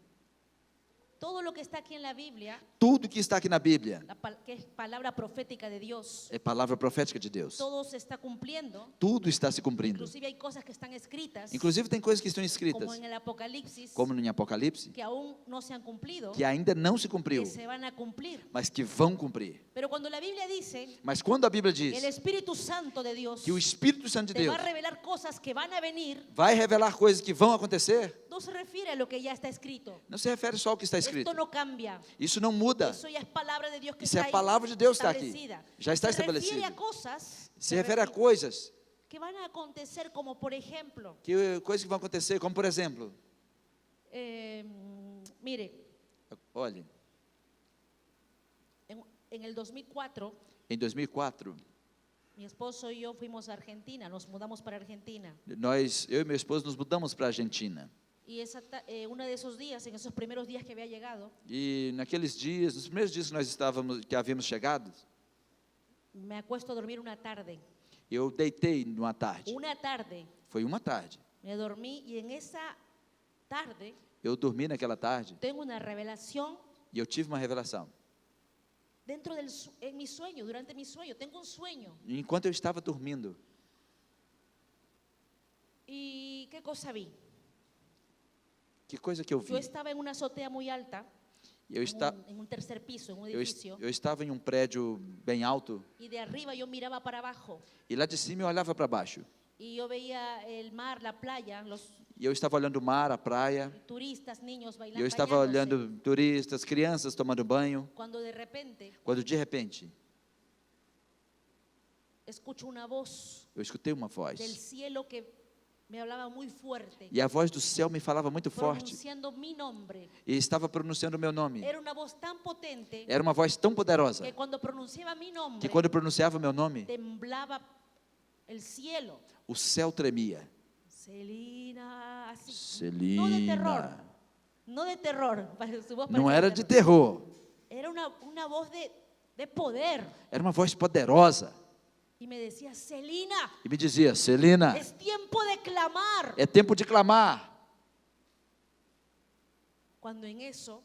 Todo lo que está aquí en la Biblia,
Tudo que está aqui na Bíblia
que es palabra profética de Dios,
é palavra profética de Deus.
todo se está cumpliendo.
Tudo está se cumprindo.
Inclusive hay cosas que están escritas,
Inclusive tem coisas que estão escritas,
como en el Apocalipsis,
como em Apocalipse,
que aún no se han cumplido,
que ainda não se
que
cumpriu,
se van a cumplir.
mas que vão cumprir.
Pero cuando la Biblia dice
Mas quando a Bíblia
que el
diz
Espíritu Santo de Dios
que o Espírito Santo de
te va
Deus
a revelar cosas que van a venir,
vai revelar coisas que vão acontecer,
no se refiere a lo que ya está escrito.
não se refere só ao que está escrito.
Esto no cambia.
Isso não muda.
Eso ya es palabra de Dios que
Isso é
está
a
ahí
palavra de Deus que está aqui.
establecida.
Já está
Se refiere
estabelecido.
a cosas
Se refere a coisas
que van a acontecer, como por ejemplo,
coisas que vão acontecer, como por exemplo,
mire,
olhe,
en el 2004,
em 2004,
mi esposo y yo fuimos a Argentina, nos mudamos para Argentina.
eu e meu esposo nos mudamos para a Argentina.
Y uno de esos días, en esos primeros días que había llegado,
E naqueles dias, nos primeiros dias que havíamos chegado,
me acuesto a dormir una tarde.
eu deitei numa tarde.
Una tarde
Foi uma tarde.
me dormí y en esa tarde
Eu dormi naquela tarde
tengo una revelación
e eu tive uma revelação.
en mi sueño, durante mi sueño, tengo un sueño.
E enquanto eu estava dormindo,
¿Y qué cosa vi?
que coisa que eu vi?
Yo estaba en una azotea muy alta,
Eu,
en un tercer piso, en un
eu
edificio,
estava em um prédio bem alto
y de arriba yo miraba para abajo
e lá de cima eu olhava para baixo.
y yo veía el mar, la playa, los
E eu estava olhando o mar, a praia,
turistas, niños
e
bailando.
eu estava olhando turistas, crianças tomando banho,
Cuando de repente
quando de repente
escucho una voz
eu escutei uma
del
voz.
cielo que me hablaba muy fuerte,
E a voz do céu me falava muito forte
pronunciando mi nombre.
e estava pronunciando o meu nome.
Era una voz tan potente
Era uma voz tão poderosa
que cuando pronunciaba mi
que
nombre
quando eu pronunciava o meu nome,
temblaba el cielo.
o céu tremia.
Celina, así.
Celina.
No de terror. No de terror. Su voz
Não
parecía
era
de
de
terror.
terror,
Era una voz de poder.
era uma voz poderosa.
Y me decía, Celina,
E me dizia: Celina,
es tiempo de clamar.
é tempo de clamar.
Cuando en eso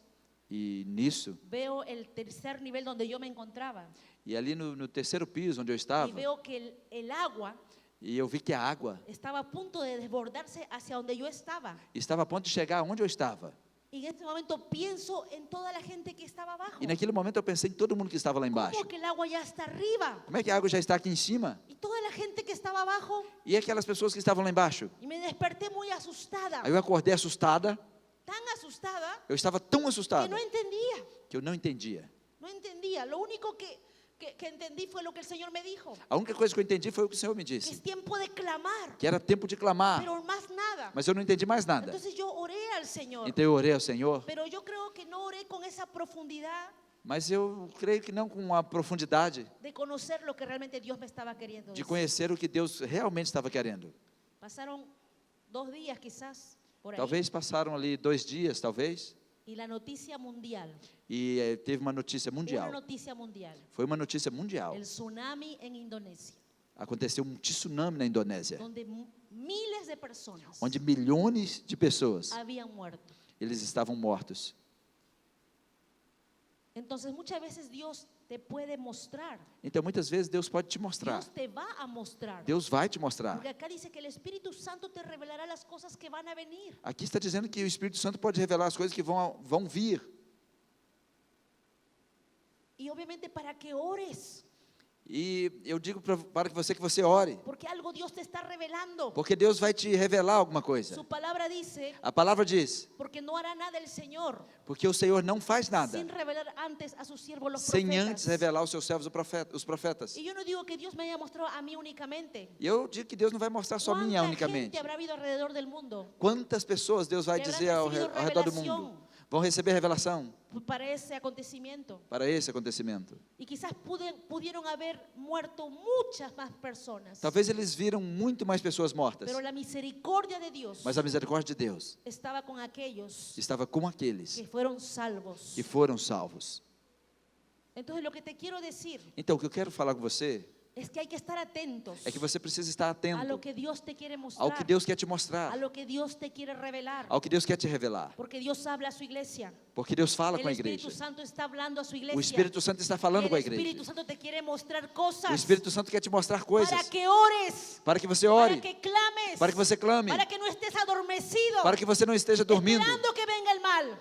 E nisso,
veo el tercer nivel donde yo me encontraba.
e ali no terceiro piso onde eu
Y
estava,
veo que el agua
e eu vi que a água
estaba a punto de desbordarse hacia donde yo estaba.
estava a ponto de chegar onde eu estava.
Y en este momento pienso en toda la gente que estaba abajo.
E naquele momento eu pensei em todo mundo que estava lá embaixo.
¿Cómo que el agua ya está arriba?
Como é que a água já está aqui em cima?
Y toda la gente que estaba abajo.
E aquelas pessoas que estavam lá embaixo?
Y me desperté muy asustada.
Aí eu acordei assustada.
Tan asustada
Eu estava tão
que
assustada
no entendía.
que eu não entendia.
No entendía. Lo único que entendí fue lo que el Señor me dijo.
A única coisa que eu entendi foi o que o Senhor me
Que es
disse,
tiempo de clamar.
que era tempo de clamar.
Pero más nada.
Mas eu não entendi mais nada.
Entonces yo oré al Señor.
Então eu orei ao Senhor,
Pero yo creo que no oré con esa profundidad
mas eu creio que não com a profundidade
de conocer lo que realmente Dios me estaba queriendo
de
decir.
conhecer o que Deus realmente estava querendo.
Pasaron 2 días quizás por ahí.
Talvez passaram ali 2 dias, talvez,
Y la noticia mundial.
e teve uma notícia
Una
mundial.
noticia mundial.
Foi uma notícia mundial.
El tsunami en Indonesia.
Aconteceu um tsunami na Indonésia,
Donde miles de personas
onde milhões de pessoas,
habían muerto.
eles estavam mortos.
Entonces muchas veces Dios te puede mostrar.
Então muitas vezes Deus pode te mostrar.
Dios te va a mostrar.
Deus vai te mostrar.
Porque acá dice que el Espíritu Santo te revelará las cosas que van a venir.
Aqui está dizendo que o Espírito Santo pode revelar as coisas que vão vir.
Y obviamente para que ores.
E eu digo para que você ore,
Porque algo Dios te está revelando.
porque Deus vai te revelar alguma coisa.
Su palabra dice,
A palavra diz,
porque no hará nada el Señor
porque o Senhor não faz nada
sin revelar antes a sus siervos los
sem
profetas.
antes revelar aos seus servos os profetas.
Y yo no digo que Dios me haya mostrado a mí únicamente.
E eu digo que Deus não vai mostrar só a mim
¿Cuánta
unicamente.
gente habrá habido alrededor del mundo
Quantas pessoas Deus vai
que
dizer
habrán
ao
recibido
redor do
revelación
mundo vão receber revelação
para ese acontecimiento?
para esse acontecimento?
Y quizás pudieron haber muerto muchas más personas.
Talvez eles viram muito mais pessoas mortas,
Pero la misericordia de Dios
mas a misericórdia de Deus
estaba con aquellos
estava com aqueles
que fueron salvos.
que foram salvos.
Entonces lo que te quiero decir
Então, o que eu quero falar com você
es que hay que estar atentos
é que você precisa estar
a
atento
lo que Dios te quiere
ao
mostrar,
que Deus quer te
a
mostrar,
lo que Dios te quiere revelar.
ao que Deus quer te revelar.
Porque Dios habla a su iglesia.
Porque Deus fala com
El
a
Espíritu
igreja.
Santo está hablando a su
O
iglesia.
Espírito Santo está falando com a
El Espíritu
igreja.
Santo te quiere mostrar cosas
O Espírito Santo quer te mostrar coisas
para que ores,
para que você
para
ore,
que clames,
para que você clame,
para que no estés adormecido,
para que você não esteja dormindo,
esperando que venga el mal.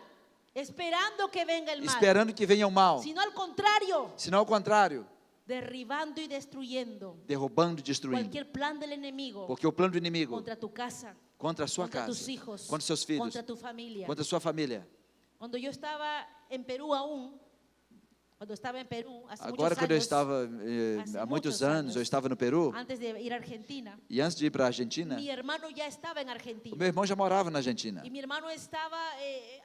esperando que venga el mal,
esperando que venha o mal,
sino al contrario,
senão ao contrário,
derribando y destruyendo
derrubando e destruindo.
cualquier plan del enemigo
Porque o plano do inimigo
contra tu casa,
contra a sua
contra
casa,
tus hijos,
contra seus filhos,
contra tu familia.
contra a sua família.
Cuando yo estaba en Perú aún, cuando estaba en Perú, hace
Agora,
muchos
quando eu
años,
estava,
hace
há muitos
muchos
anos,
años,
eu estava no Peru,
antes de ir a Argentina,
e antes de ir para a Argentina,
mi hermano ya estaba en
o
Argentina.
meu irmão já morava na Argentina.
Y mi hermano estaba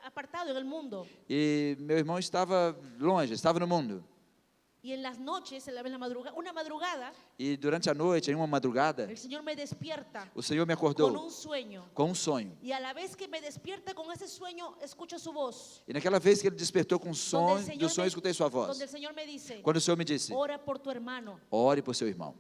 apartado en el mundo.
E meu irmão estava longe, estava no mundo.
Y en las noches, en la madrugada, una madrugada,
E durante a noite, em uma madrugada,
el Señor me despierta
o Senhor me
con
acordou
un sueño.
com um sonho.
Y a la vez que me despierta con ese sueño, escucho su voz.
E naquela vez que ele despertou com um
Donde
sonho,
el Señor
do sonho
me-
escutei sua voz.
donde el Señor me dice,
Quando o Senhor me disse,
ora por tu hermano.
ore por seu irmão.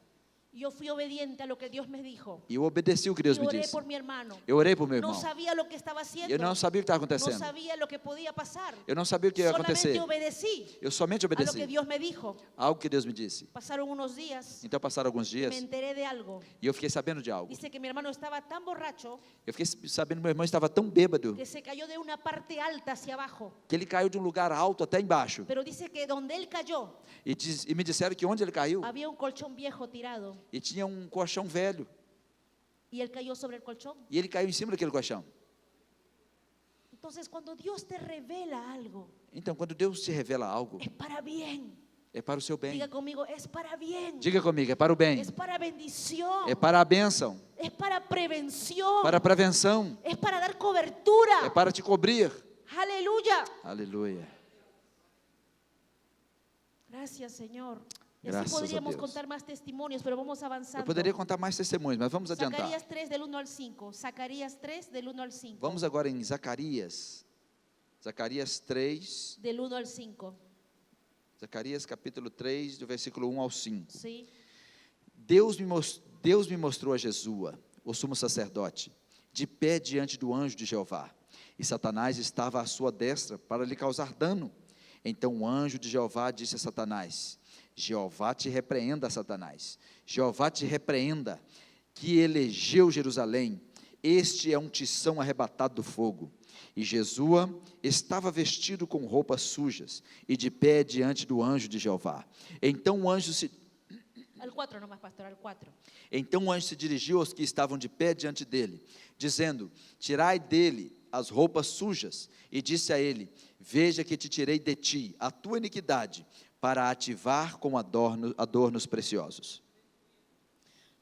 Y yo fui obediente a lo que Dios me dijo.
E eu obedeci o que Deus
Y
me
oré
disse.
por mi hermano.
Eu orei por meu
No
irmão.
sabía lo que estaba haciendo.
Eu não sabia o que estava
No
acontecendo.
sabía lo que podía pasar.
Eu não sabia o que ia acontecer.
Solamente obedecí
Eu somente
a lo que
obedeci
Dios me dijo.
algo que Deus me disse.
Pasaron unos días
Então passaram alguns
y
dias
me enteré de algo.
e eu fiquei sabendo de algo.
Dice que mi hermano estaba tan borracho
Eu fiquei sabendo que meu irmão estava tão bêbado
que se cayó de una parte alta hacia abajo.
que ele caiu de um lugar alto até embaixo.
Pero dice que donde él cayó
E me disseram que onde ele caiu,
había un colchón viejo tirado
e tinha um colchão velho.
y él cayó sobre el colchón.
E ele caiu em cima daquele colchão.
Entonces, cuando Dios te revela algo,
Então, quando Deus te revela algo,
es para bien.
é para o seu bem.
Diga conmigo, es para bien.
Diga comigo, é para o bem.
Es para bendición.
É para a bênção,
Es para prevención.
para a prevenção,
Es para dar cobertura.
é para te cobrir.
Aleluya.
Aleluia.
Gracias, Señor. Y
Gracias
así
a
podríamos
Dios.
contar más testimonios, pero vamos avanzando.
Eu poderia contar mais testemunhos, mas vamos adiantar.
Zacarías 3 del 1 al 5. Zacarías 3 del 1 al 5.
Vamos agora em Zacarias. Zacarias 3,
Del 1 al 5.
Zacarias capítulo 3, do versículo 1 ao 5.
¿Sí?
Deus me mostrou a Jesua, o sumo sacerdote, de pé diante do anjo de Jeová. E Satanás estava à sua destra para lhe causar dano. Então o anjo de Jeová disse a Satanás: Jeová te repreenda, Satanás. Jeová te repreenda, que elegeu Jerusalém. Este é um tição arrebatado do fogo. E Jesua estava vestido com roupas sujas e de pé diante do anjo de Jeová. Então o anjo se
Al 4 nomás, pastor, al 4.
Então o anjo se dirigiu aos que estavam de pé diante dele, dizendo: Tirai dele as roupas sujas. E disse a ele: Veja que te tirei de ti a tua iniquidade, para ativar com adornos preciosos.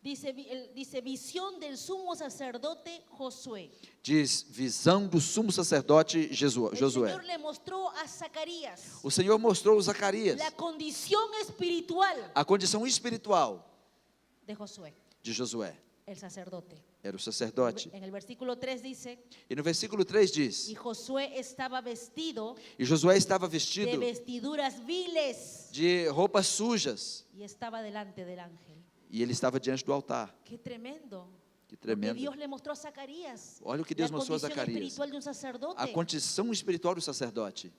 Dice visión del sumo sacerdote Josué.
Diz, visão do sumo sacerdote
El
Josué.
Señor le mostró a Zacarías
O Senhor mostrou a Zacarias
la condición espiritual
a condição espiritual
de Josué,
de Josué.
el sacerdote.
Era o sacerdote.
En el versículo 3 dice,
E no versículo 3 diz:
y Josué estaba vestido
E Josué estava
de
vestido
vestiduras viles
de roupas sujas,
y estaba delante del ángel.
e ele estava diante do altar.
Qué tremendo.
Que
Porque
tremendo.
Dios le mostró a Zacarías
Olha o que
la
Deus mostrou a
condición
Zacarias.
espiritual de un sacerdote.
A condição espiritual do sacerdote.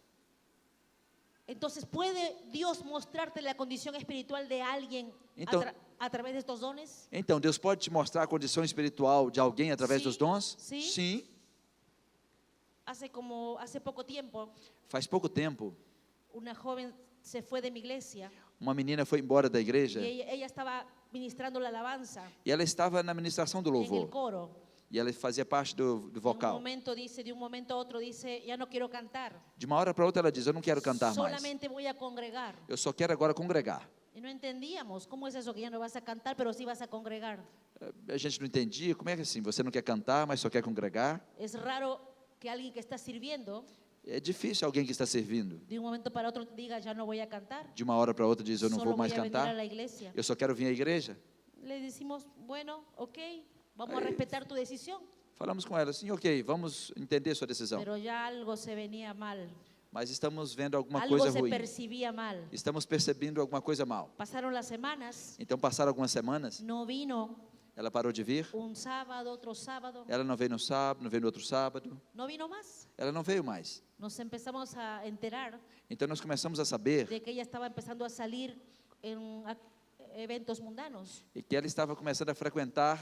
Entonces, ¿puede Dios mostrarte la condición espiritual de alguien
Entonces-
a través de estos dones?
Então, Deus pode te mostrar a condição espiritual de alguém através
Sim,
dos dons?
sim.
Sim.
Hace poco tiempo,
Faz pouco tempo,
una joven se fue de mi iglesia
uma menina foi embora da igreja
y ella estaba ministrando la alabanza
e ela estava na ministração do
en el
louvor.
coro.
E ela fazia parte do vocal.
De un momento a otro dice, ya no quiero cantar,
De uma hora para outra ela diz: Eu não quero cantar mais.
solamente voy a congregar.
Eu só quero agora congregar.
Y no entendíamos, ¿cómo es eso que ya no vas a cantar, pero sí vas a congregar?
A gente não entendia. Como é que assim? Você não quer cantar, mas só quer congregar?
Es raro que alguien que está sirviendo,
É difícil alguém que está servindo.
de un momento para otro diga, ya no voy a cantar,
De uma hora para outra diz: Eu não
solo
vou mais
voy a venir a
cantar.
la iglesia.
Eu só quero vir à igreja.
Le decimos, bueno, ok, vamos a
Ahí.
respetar tu decisión,
Falamos com ela assim: Ok, vamos entender sua decisão.
pero ya algo se venía mal,
Mas estamos vendo alguma
algo
coisa
se
ruim.
percibía mal.
Estamos percebendo alguma coisa mal.
Pasaron las semanas,
Então passaram algumas semanas,
no vino
ela parou de vir.
un sábado, otro sábado,
Ela não veio no sábado, não veio no outro sábado.
no vino más.
Ela não veio mais.
Nos empezamos a enterar
Então nós começamos a saber
de que ella estaba empezando a salir en eventos mundanos.
e que ela estava começando a frequentar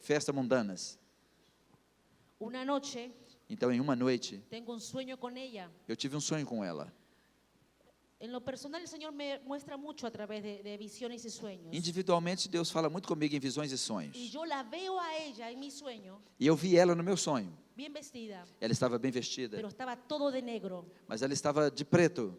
festas mundanas.
Una noche
Então, em uma noite,
tengo un sueño con ella.
eu tive um sonho com ela.
En lo personal, el Señor me muestra mucho a través de visiones y sueños.
Individualmente, Deus fala muito comigo em visões e
Y
sonhos.
yo la veo a ella en mi sueño,
E eu vi ela no meu sonho.
bien vestida,
Ela estava bem vestida,
pero estaba todo de negro.
mas ela estava de preto.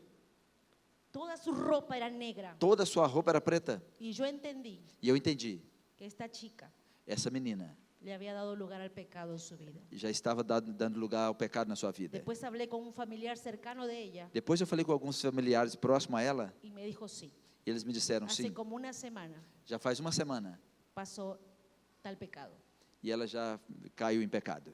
Toda su ropa era negra.
Toda a sua roupa era preta.
Y yo entendí
E eu entendi.
que esta chica
Essa menina
le había dado lugar al pecado en su vida.
já estava dando lugar ao pecado na sua vida.
Después hablé con un familiar cercano de ella
Depois eu falei com alguns familiares próximos a ela.
y me dijo sí.
E eles me disseram,
Hace
sim,
como una semana
já faz uma semana.
pasó tal pecado.
E ela já caiu em pecado.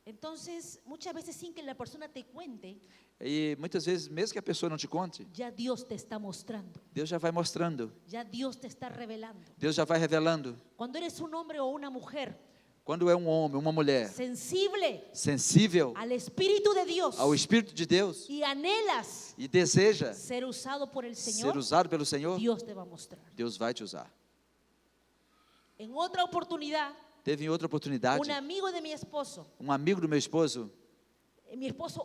Entonces, muchas veces sin que la persona te cuente,
E muitas vezes, mesmo que a pessoa não te conte,
ya Dios te está mostrando,
Deus já vai mostrando.
ya Dios te está revelando.
Deus já vai revelando.
Cuando eres un hombre o una mujer
Quando é um homem, uma mulher
sensible
sensível
al Espíritu de Dios
ao Espírito de Deus
y anhelas
e deseja
ser usado por el
ser
Señor,
usado pelo Senhor,
Dios te va a mostrar.
Deus vai te usar.
En otra oportunidad,
Teve outra oportunidade,
un amigo de mi esposo
amigo do meu esposo,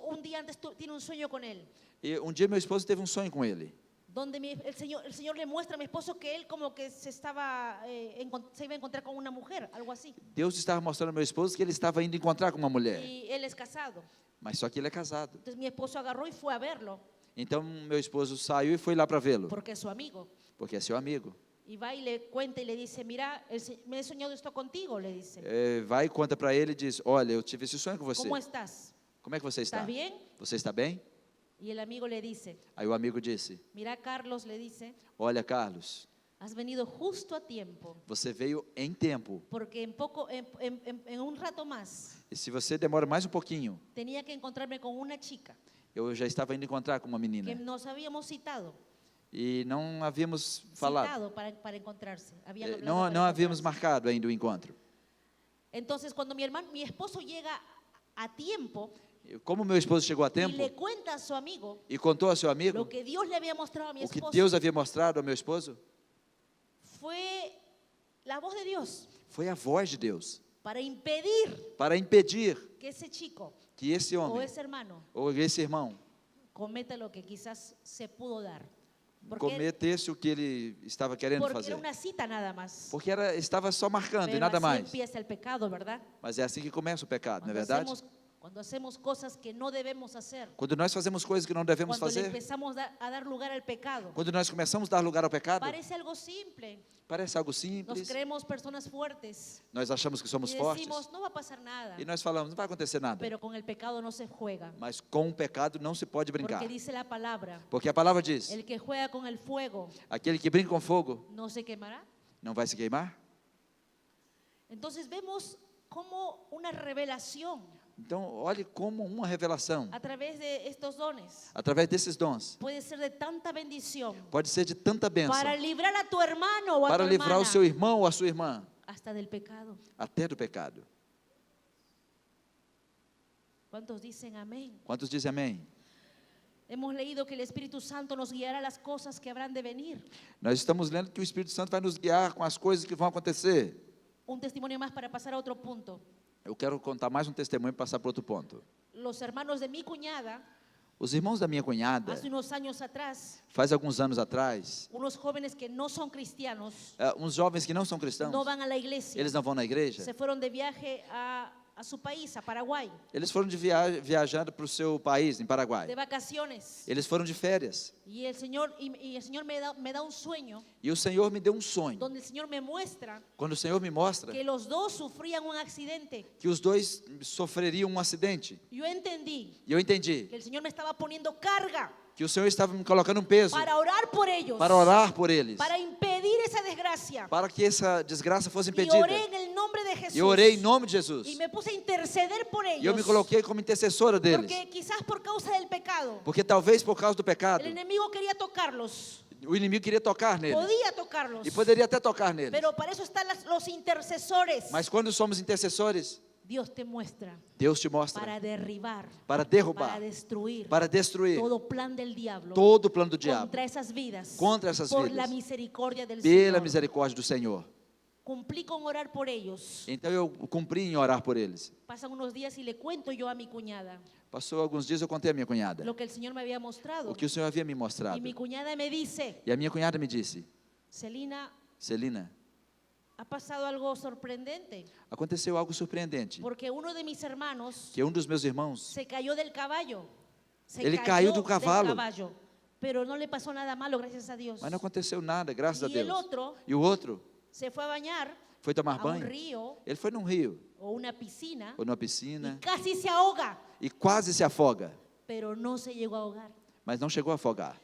un día antes tiene un sueño con él,
e um dia meu esposo teve um sonho com ele.
donde el Señor le muestra a mi esposo que él como que se iba a encontrar con una mujer, algo así.
Deus estava mostrando ao meu esposo que ele estava indo encontrar com uma mulher,
Y él es casado.
mas só que ele é casado.
Entonces mi esposo agarró y fue a verlo,
Então meu esposo saiu e foi lá para vê-lo,
porque es su amigo.
porque é seu amigo.
Y va y le cuenta y le dice, mira, me he soñado esto contigo, le dice.
Vai e conta para ele e diz, olha, eu tive esse sonho com você.
¿Cómo estás?
Como é que você está?
¿Estás bien?
Você está bem?
Y el amigo le dice,
Aí o amigo disse,
mira, Carlos, le dice,
olha, Carlos,
has venido justo a tiempo,
você veio em tempo.
porque en un rato más
E se você demora mais um pouquinho,
tenía que encontrarme con una chica
eu já estava indo encontrar com uma
que
menina.
nos habíamos citado.
E não havíamos falado.
Citado para encontrarse. Habían hablado
Não,
para
não havíamos
encontrarse.
marcado ainda o encontro.
Entonces, cuando mi esposo llega a tiempo
Como meu esposo chegou a
y
tempo
le cuenta a su amigo
e contou ao seu amigo
lo que Dios le había mostrado a mi
o que
esposo,
Deus havia mostrado ao meu esposo,
fue la voz de Dios
foi a voz de Deus
para impedir
para impedir
que ese chico
que esse
o
homem
esse hermano
ou esse irmão
cometa lo que quizás se pudo dar.
cometesse o que ele estava querendo
Porque
fazer.
era una cita nada más.
Porque estava só marcando e
Pero
nada
así
mais.
empieza el pecado, ¿verdad?
Mas é assim que começa o pecado, não é
Cuando
verdade?
cuando hacemos cosas que no debemos hacer,
Quando nós fazemos coisas que não devemos
cuando le
fazer,
empezamos a dar lugar al pecado,
quando nós começamos a dar lugar ao pecado,
parece algo simple.
parece algo
Nos
simples,
creemos personas fuertes
nós achamos que somos
y
fortes
decimos, no va a pasar nada.
e nós falamos, não vai acontecer nada.
Pero con el pecado no se juega.
Mas com o pecado não se pode brincar.
Porque dice la palabra,
Porque a palavra diz,
el que juega con el fuego
aquele que brinca com fogo
no se quemará.
não vai se queimar.
Entonces vemos como una revelación
Então, olhe como uma revelação,
a través de estos dones
através desses dons,
puede ser de tanta bendición
pode ser de tanta bênção,
para librar a tu hermano o a
para
tu
livrar
hermana
o seu irmão ou a sua irmã,
hasta del pecado.
até do pecado.
¿Cuántos dicen amén?
Quantos dizem amém?
Hemos leído que el Espíritu Santo nos guiará a las cosas que habrán de venir.
Nós estamos lendo que o Espírito Santo vai nos guiar com as coisas que vão acontecer.
Un testimonio más para pasar a otro punto.
Eu quero contar mais um testemunho e passar para outro ponto.
Los hermanos de mi cuñada,
Os irmãos da minha cunhada,
hace unos años atrás,
faz alguns anos atrás,
unos jóvenes que no son cristianos,
uns jovens que não são cristãos,
no van a la iglesia,
eles não vão na igreja,
se fueron de viaje a su país, a Paraguay,
eles foram de viajando para o seu país, em Paraguai.
de vacaciones.
Eles foram de férias.
Y el Señor me da un sueño
E o Senhor me deu um sonho.
donde el Señor me muestra
Quando o Senhor me mostra
que los dos sufrían un accidente.
que os dois sofreriam um acidente.
Yo entendí
E eu entendi
que el Señor me estaba poniendo carga
que o Senhor estava me colocando um peso
para orar por ellos,
para orar por eles,
para impedir esa desgracia.
para que essa desgraça fosse
Y
impedida.
oré en el nombre de Jesús.
E eu orei em nome de Jesus.
Y me puse a interceder por ellos.
E eu me coloquei como intercessora deles.
Porque quizás por causa del pecado,
Porque talvez por causa do pecado,
el enemigo quería tocarlos,
o inimigo queria tocar neles.
podía tocarlos.
E poderia até tocar neles.
Pero para eso están los intercesores.
Mas quando somos intercessores,
Dios te muestra
Deus te mostra
para derribar,
para derrubar,
para destruir
para destruir
todo plan del diablo
todo o plano do diabo
contra esas vidas,
contra essas
por
vidas,
la misericordia del
pela
Señor.
misericórdia do Senhor.
cumplí con orar por ellos.
Então eu cumpri em orar por eles.
Pasan unos días y le cuento yo a mi cuñada
Passou alguns dias, eu contei à minha cunhada
lo que el Señor me había mostrado.
o que o Senhor havia me
Y
mostrado.
mi cuñada me dice,
E a minha cunhada me disse:
Celina,
Celina,
ha pasado algo sorprendente,
aconteceu algo surpreendente.
porque uno de mis hermanos
Que dos meus irmãos,
se cayó del caballo. Se
Ele
cayó
caiu do cavalo.
del caballo, pero no le pasó nada malo, gracias a Dios.
mas não aconteceu nada, graças a
Y el
Deus.
otro
E o outro
se fue a bañar
foi tomar
a un
banho.
río
Ele foi num rio
o una piscina
ou numa
y
piscina
casi se ahoga,
e quase se afoga,
pero no se llegó a ahogar.
mas não chegou a afogar.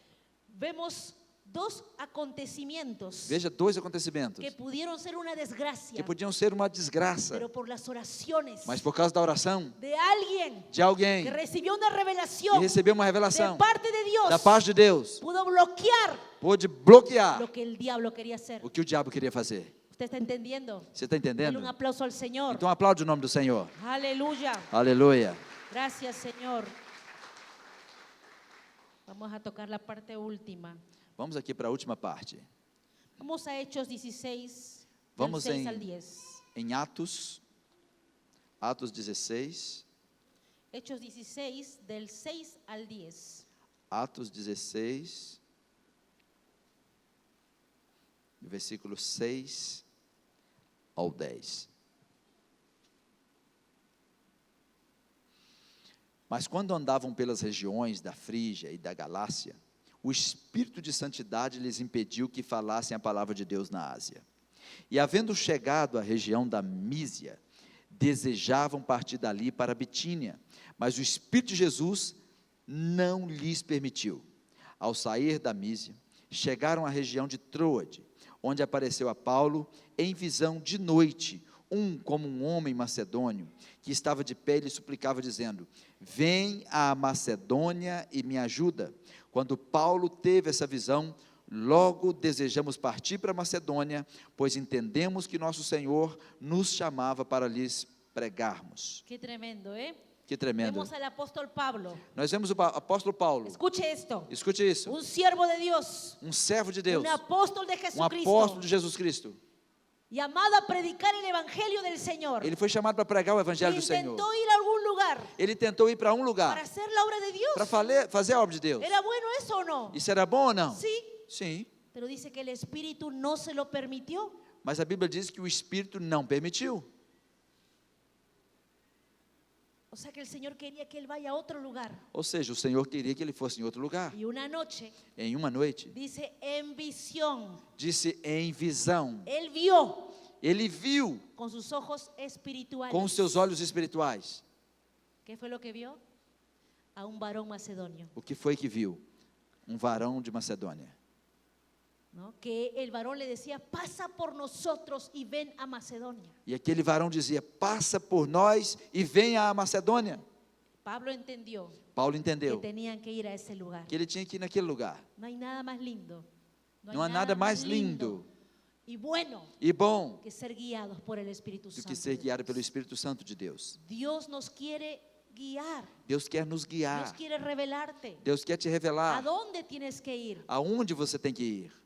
Vemos dos acontecimientos
Veja dois acontecimentos
que pudieron ser una desgracia,
que podiam ser uma desgraça,
pero por las oraciones
mas por causa da oração
de alguien
de alguém
que recibió una
que
revelación
recebeu uma
de
revelação
parte de Dios,
da parte de Deus,
pudo bloquear
pôde bloquear
lo que el diablo quería hacer.
o que o diabo queria fazer.
¿Usted está entendiendo?
Você está
Dele
entendendo?
un aplauso al Señor.
Então aplaude o nome do Senhor.
Aleluya.
Aleluia.
Gracias, Señor. Vamos a tocar la parte última.
Vamos aqui para a última parte.
Vamos a Hechos 16, del
Vamos
6 al 10.
em Atos 16,
Hechos 16, del 6 al 10.
Atos 16, do versículo 6 ao 10. Mas quando andavam pelas regiões da Frígia e da Galácia, o Espírito de Santidade lhes impediu que falassem a palavra de Deus na Ásia. E havendo chegado à região da Mísia, desejavam partir dali para a Bitínia, mas o Espírito de Jesus não lhes permitiu. Ao sair da Mísia, chegaram à região de Troade, onde apareceu a Paulo em visão de noite, como um homem macedônio, que estava de pé e lhe suplicava, dizendo: vem à Macedônia e me ajuda. Quando Paulo teve essa visão, logo desejamos partir para a Macedônia, pois entendemos que nosso Senhor nos chamava para lhes pregarmos.
Qué tremendo, ¿eh?
Que tremendo.
Vemos al apóstol Pablo.
Nós vemos o apóstolo Paulo.
Escuche esto.
Escute isso.
Un siervo de Dios.
Um servo de Deus.
Un apóstol de
Um
Jesucristo.
apóstolo de Jesus Cristo.
Llamado a predicar el evangelio del Señor.
Ele foi chamado para pregar o evangelho do Senhor.
Intentó ir a algún lugar
Ele tentou ir para um
para
lugar
hacer la obra de Dios.
para fazer a obra de Deus.
¿Era bueno eso o no?
Isso era bom ou não?
Sí.
Sim.
Pero dice que el Espíritu no se lo permitió.
Mas a Bíblia diz que o Espírito não permitiu.
O sea que el Señor quería que él vaya a otro lugar.
Ou seja, o Senhor queria que ele fosse em outro lugar.
Y una noche,
Em uma noite,
dice, en visión,
disse em visão.
él vio
Ele viu
con sus ojos espirituales.
com os seus olhos espirituais.
¿Qué fue lo que vio? A un varón macedonio,
O que foi que viu? Um varão de Macedônia.
¿no? Que el varón le decía, pasa por nosotros y ven a Macedonia.
E aquele varão dizia: passa por nós e venha a Macedônia.
Pablo entendió
Paulo
que
entendeu
tenían que ir a ese lugar.
que ele tinha que ir naquele lugar.
No hay nada más lindo.
Não há nada mais lindo
y bueno
e bom
que ser guiados por el Espíritu
do
Santo.
que ser
de
guiado pelo
Dios.
Espírito Santo de Deus.
Dios nos quiere guiar.
Deus quer nos
Dios
guiar.
quiere revelarte.
Deus quer te
¿A
revelar
dónde tienes que ir?
aonde você tem que ir.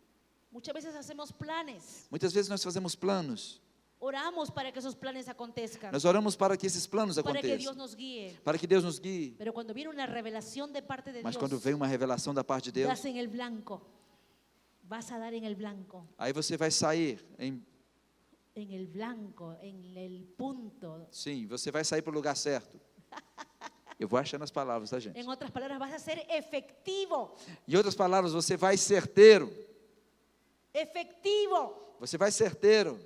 Muchas veces hacemos planes.
Muitas vezes nós fazemos planos.
Oramos para que esos planes acontezcan.
Nós oramos para que esses planos
Para que Dios
aconteçam,
nos guíe.
para que Deus nos guie.
Pero cuando viene una revelación de parte de
Mas
Dios,
quando vem uma revelação da parte de Deus,
das en el blanco. Vas a dar en el blanco.
aí você vai sair em
En el blanco, en el punto.
sim, você vai sair para o lugar certo. Eu vou achando as palavras, tá, gente?
En otras palabras, vas a ser efectivo.
Em outras palavras, você vai certeiro.
Efectivo.
Você vai certeiro.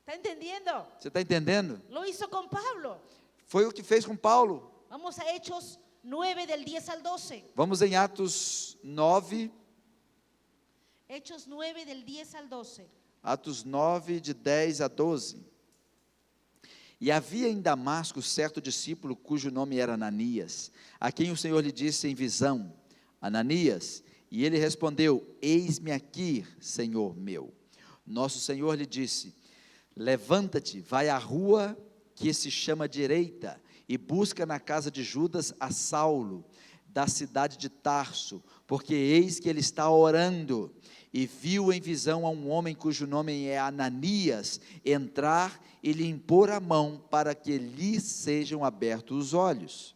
¿Está entendiendo?
Você está entendendo?
Lo hizo con Pablo.
Foi o que fez com Paulo.
Vamos a Hechos 9 del 10 al 12.
Vamos em Atos 9,
Hechos 9 del 10 al 12.
Atos 9, de 10 a 12. E havia em Damasco certo discípulo cujo nome era Ananias, a quem o Senhor lhe disse em visão: Ananias, e ele respondeu: eis-me aqui, Senhor meu. Nosso Senhor lhe disse: levanta-te, vai à rua que se chama Direita, e busca na casa de Judas a Saulo, da cidade de Tarso, porque eis que ele está orando, e viu em visão a um homem cujo nome é Ananias, entrar e lhe impor a mão para que lhe sejam abertos os olhos.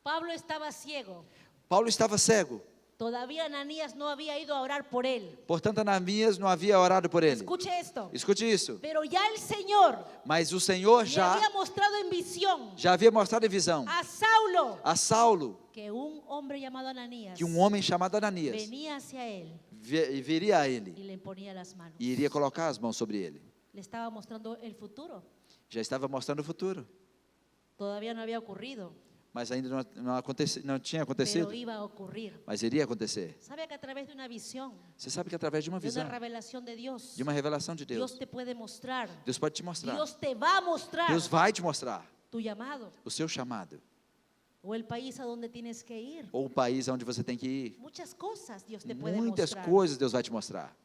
Pablo estaba ciego.
Paulo estava cego,
Todavía Ananías no había ido a orar por él.
portanto Ananias não havia orado por ele.
Escuche esto.
Escute isso.
Pero ya el Señor
Mas o Senhor
le había
já
mostrado en visión
havia mostrado em visão
a Saulo
a Saulo
que un hombre llamado Ananías
que um homem chamado Ananias
venía hacia él
viria a ele
y le ponía las manos.
e iria colocar as mãos sobre ele.
Le estaba mostrando el futuro.
Já estava mostrando o futuro,
Todavía no había ocurrido,
mas ainda não tinha acontecido,
pero iba a ocurrir.
mas iria acontecer.
¿Sabe que a través de una visión,
Você sabe que através de uma
de una
visão,
revelación de Dios,
de uma revelação de
Dios
Deus,
te puede mostrar,
Deus pode te mostrar,
Dios te va a mostrar
Deus vai te mostrar
tu llamado
o seu chamado,
o el país a donde tienes que ir?
ou o país aonde você tem que ir.
Muchas cosas Dios te puede
Muitas
mostrar.
coisas Deus vai te mostrar.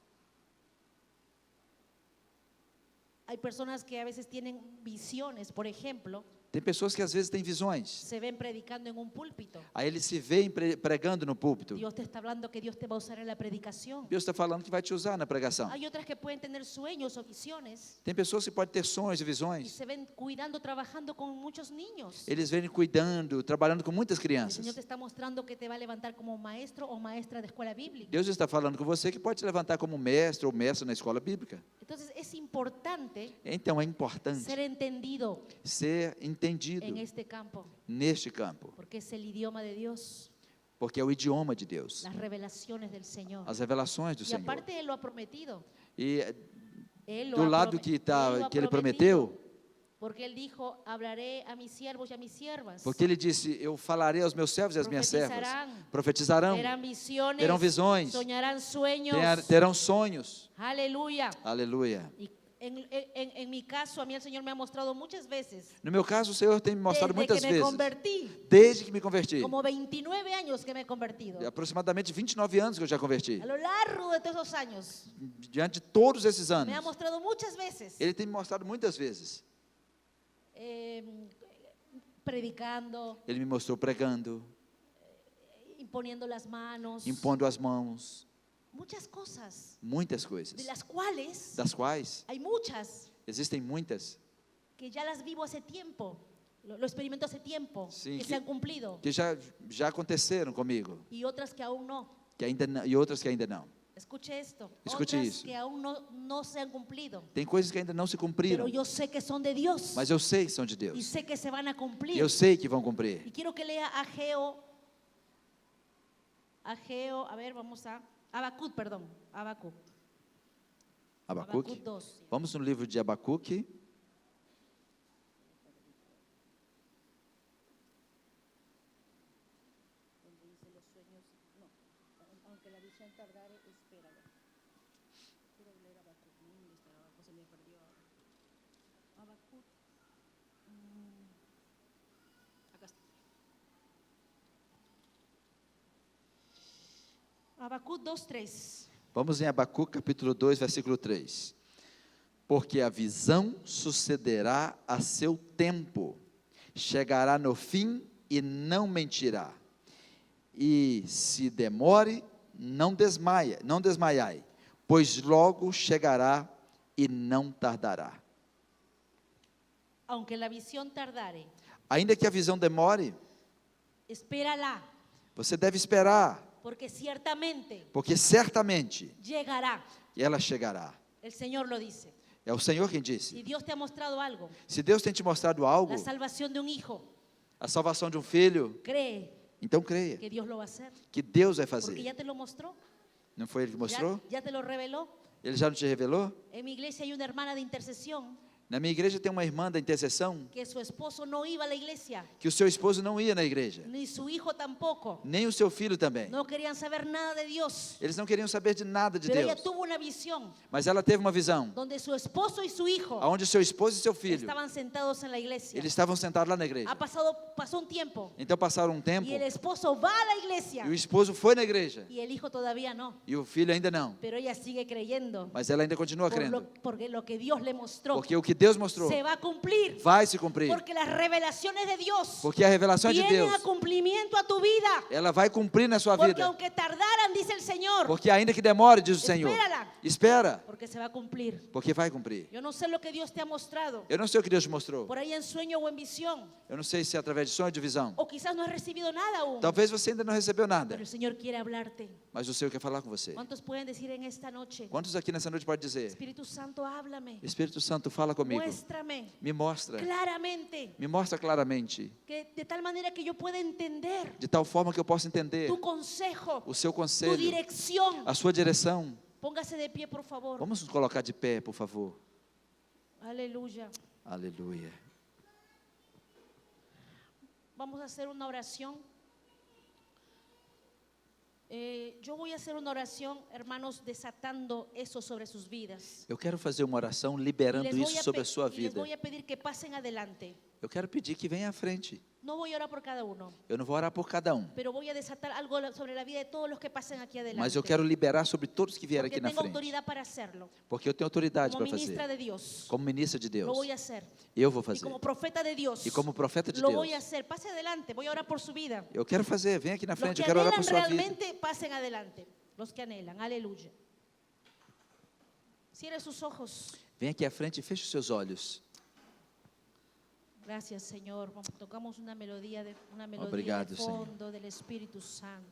Hay personas que a veces tienen visiones, por ejemplo,
Tem pessoas que às vezes têm visões,
se ven predicando en un púlpito.
aí eles se veem pregando no púlpito.
Dios te está hablando que Dios te va a usar en la predicación.
Deus está falando que vai te usar na pregação.
Hay otras que pueden tener sueños o visiones
Tem pessoas que podem ter sonhos e
y
visões.
se ven cuidando, trabajando con muchos niños.
Eles vêm cuidando, trabalhando com muitas
El
crianças.
Señor te está mostrando que te va a levantar como maestro o maestra de escuela bíblica.
Deus está falando com você que pode te levantar como mestre ou mestre na escola bíblica.
Entonces es importante
Então é importante
ser entendido
ser entendido
en este campo,
neste campo,
porque es el idioma de Dios,
porque é o idioma de Deus,
las revelaciones del Señor.
as revelações do
Y
Senhor.
aparte Él lo ha prometido.
E
Él lo
do
ha
lado
Él lo ha
que ele
prometido,
prometeu,
porque Él dijo, hablaré a mis siervos y a mis siervas.
porque ele disse: eu falarei aos meus servos e às minhas servas,
Profetizarão,
profetizarão,
Terán visiones,
terão visões,
soñarán sueños.
terão sonhos.
Aleluya.
Aleluia.
Y en mi caso, a mí el Señor me ha mostrado muchas veces,
No meu caso, o Senhor tem me mostrado
desde
muitas
que me
vezes,
convertí,
desde que me converti.
como 29 años que me he convertido.
Aproximadamente 29 anos que eu já converti.
A lo largo de todos esos años,
Diante de todos esses
me ha
anos,
mostrado muchas veces,
Ele tem me mostrado muitas vezes.
predicando,
Ele me mostrou pregando,
imponiendo las manos,
impondo as mãos,
muchas cosas,
muitas coisas,
de las cuales
das quais
hay muchas
existem muitas
que ya las vivo hace tiempo, lo experimento hace tiempo,
Sí,
que
que-
se han cumplido,
que já aconteceram comigo,
y otras que aún no.
que ainda não, e outras que ainda não.
Escuche esto,
Escuche
otras
isso.
que aún no se han cumplido,
Tem coisas que ainda não se cumpriram,
pero yo sé que son de Dios
mas eu sei que são de
y
Deus.
sé que se van a
E
cumplir.
eu sei que vão cumprir.
Y quiero que lea Ageo, a ver, vamos a Habacuc, perdón, Habacuc.
Abacuque.
2.
Vamos no livro de Abacuque.
Aunque la visión tardare, espéralo. Quiero leer Habacuc, ¿dónde está abajo? Se me perdió ahora. Habacuc. Acá está. Habacuc 2:3.
Vamos em Abacuque, capítulo 2, versículo 3. Porque a visão sucederá a seu tempo, chegará no fim e não mentirá. E se demore, não desmaiai, pois logo chegará e não tardará.
Aunque la visión tardare,
Ainda que a visão demore,
espérala,
você deve esperar,
porque ciertamente
porque certamente
llegará.
ela chegará.
El Señor lo dice.
É o Senhor quem disse.
Si Dios te ha mostrado algo,
Se Deus tem te mostrado algo,
la salvación de un hijo,
a salvação de um filho,
cree
então creia
que Dios lo va a hacer,
que Deus vai
porque
fazer.
ya te lo mostró,
Não foi Ele que mostrou?
ya te lo reveló.
Ele já não te revelou?
En mi iglesia hay una hermana de intercesión
Na minha igreja tem uma irmã da intercessão
que su esposo no iba a la iglesia,
que o seu esposo não ia na igreja,
ni su hijo tampoco.
nem o seu filho também.
No querían saber nada de Dios.
Eles não queriam saber de nada de
Pero ella
Deus.
tuvo una visión
Mas ela teve uma visão,
donde su esposo y su hijo
onde o seu esposo e seu filho,
estaban sentados en la iglesia.
eles estavam sentados lá na igreja.
Pasó un tiempo
Então passaram um tempo,
y el esposo va a la iglesia
e o esposo foi na igreja,
y el hijo todavía no.
e o filho ainda não.
Pero ella sigue creyendo
Mas ela ainda continua crendo,
porque lo que Dios le mostró.
porque o que Deus mostrou
se va a cumplir.
vai se cumprir.
Porque las revelaciones de Dios
Porque a revelação de
vienen
Deus,
a cumplimiento a tu vida.
ela vai cumprir na sua
Porque
vida.
aunque tardaran, dice el Señor,
Porque ainda que demore, diz o Senhor,
Espérala.
espera,
porque se va a cumplir.
porque vai cumprir.
Yo no sé lo que Dios te ha mostrado,
Eu não sei o que Deus te mostrou.
por ahí en sueño o en visión,
Eu não sei se é através de sonho ou de visão.
o quizás no has recibido nada aún,
Talvez você ainda não recebeu nada,
pero el Señor quiere hablarte.
mas o Senhor quer falar com você.
¿Cuántos pueden decir en esta noche,
Quantos aqui nessa noite podem dizer:
Espíritu Santo, háblame,
Espírito Santo, fala comigo.
muéstrame
Me mostra.
claramente,
Me mostra claramente.
que de tal manera que yo pueda entender
De tal forma que eu possa entender
tu consejo,
o seu
tu
conselho,
dirección?
a sua direção.
Póngase de pie, por favor.
Vamos nos colocar de pé, por favor.
Aleluya.
Aleluia.
Vamos a hacer una oración. Yo voy a hacer una oración, hermanos, desatando eso sobre sus vidas.
Eu quero fazer uma oração
Y
liberando
les voy
isso
a
sobre
pe-
a sua
y les
vida.
voy a pedir que pasen adelante.
Eu quero pedir que venha à frente.
No voy a orar por cada uno,
Eu não vou orar por cada um,
pero voy a desatar algo sobre la vida de todos los que pasen aquí adelante.
mas eu quero liberar sobre todos que vierem
Porque
aqui na
tengo
frente.
autoridad para hacerlo.
Porque eu tenho autoridade
Como
para
ministra
fazer.
de Dios,
Como ministra de
lo
Deus,
voy a hacer.
eu vou
Y
fazer.
como profeta de Dios,
E como profeta de
lo voy a
Deus,
hacer. Pase adelante, voy a orar por su vida.
eu quero fazer. Vem aqui na
Los
frente,
que
eu quero orar
anhelan
por sua vida.
realmente, pasen adelante. Los que anhelan, aleluya. Cierre sus ojos.
Vem aqui à frente e feche os seus olhos.
Gracias, Señor. Tocamos una melodía de
Obrigado,
fondo del Espíritu Santo.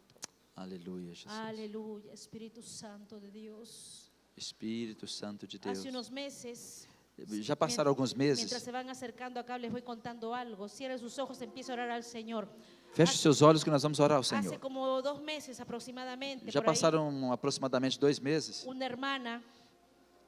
Aleluia, Jesus.
Aleluya, Espíritu Santo de Dios.
Espírito Santo de Deus.
Hace unos meses,
Já passaram alguns
mientras
meses.
se van acercando acá, les voy contando algo. Cierre sus ojos, empieza a orar al Señor.
Feche os seus olhos que nós vamos orar ao
Hace
Senhor.
como 2 meses aproximadamente,
Já
por ahí,
passaram aproximadamente 2 meses.
una hermana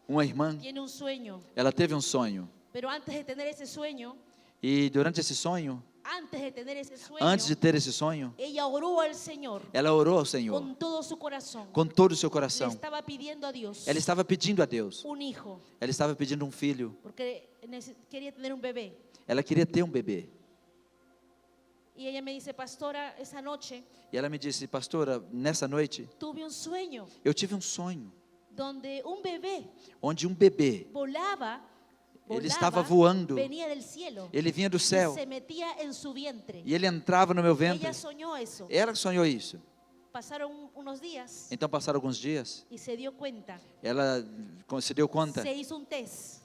Uma irmã,
tiene un sueño,
ela teve um sonho.
pero antes de tener ese sueño,
E durante esse sonho,
antes de tener ese sueño,
antes de ter esse sonho,
ella oró al Señor
ela orou ao Senhor
con todo su corazón.
com todo o seu
Le
coração.
estaba pidiendo a Dios
Ela estava pedindo a Deus.
un hijo,
Ela estava pedindo um filho.
porque quería tener un bebé.
Ela queria ter um bebê.
Y ella me dice, pastora, esa noche
E ela me disse: pastora, nessa noite
tuve un sueño
eu tive um sonho
donde un bebé
onde um bebê,
volaba,
ele estava voando,
venía del cielo
ele vinha do
y
céu
se metía en su vientre.
e ele entrava no meu ventre.
Ella soñó eso.
Ela sonhou isso.
Pasaron unos días
Então passaram alguns dias,
y se dio cuenta.
ela se deu conta,
Se hizo un test.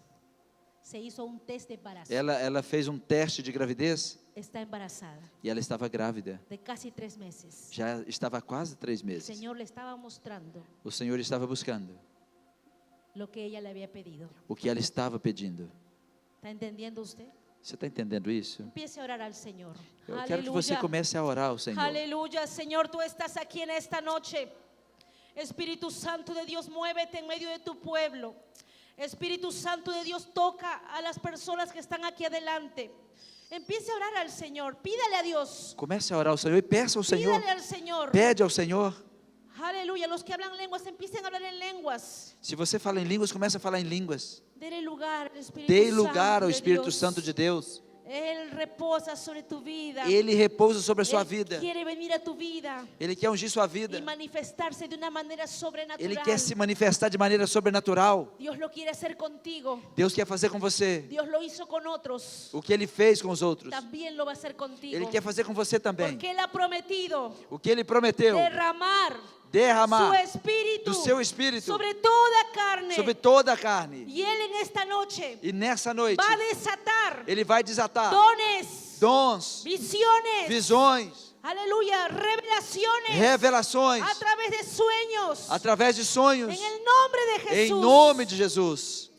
Se hizo un test de embarazo.
ela fez um teste de gravidez
Está embarazada
e ela estava grávida.
de casi 3 meses.
Já estava há quase 3
El
meses.
Señor le estaba mostrando
O Senhor estava buscando
lo que ella le había pedido.
o que ela estava pedindo.
¿Está entendiendo usted?
Você está entendendo isso?
Empiece a orar al Señor.
Eu quero que você comece a orar ao Senhor.
Aleluya, Señor, tú estás aquí en esta noche. Espíritu Santo de Dios, muévete en medio de tu pueblo. Espíritu Santo de Dios, toca a las personas que están aquí adelante. Empiece a orar al Señor. Pídale a Dios.
Comece a orar ao Senhor e peça ao Senhor.
Pídale al Señor.
Pede ao Senhor.
Aleluya. Los que hablan lenguas, empiecen a hablar en lenguas.
Se você fala em línguas, comece a falar em línguas.
Dele lugar al Espíritu
Dê lugar
Santo
ao
de
Espírito
Dios.
Santo de Deus.
Él reposa sobre tu vida.
Ele repousa sobre a sua
Él
vida.
quiere venir a tu vida
Ele quer ungir sua
y
vida.
manifestarse de una manera sobrenatural.
Ele quer se manifestar de maneira sobrenatural.
Dios lo quiere hacer contigo.
Deus quer fazer com você
Dios lo hizo con otros.
o que Ele fez com os outros.
También lo va a hacer contigo.
Ele quer fazer com você também.
Porque Él ha prometido
O que Ele prometeu.
derramar
Derramar
su espíritu
do seu Espírito
sobre toda carne.
sobre toda a carne.
Y Él en esta noche
E nessa noite,
va a desatar
Ele vai desatar
dones,
dons,
visiones,
visões,
aleluya, revelaciones
revelações,
a través de sueños.
através de sonhos,
En el nombre de
em
Jesús.
nome de Jesus.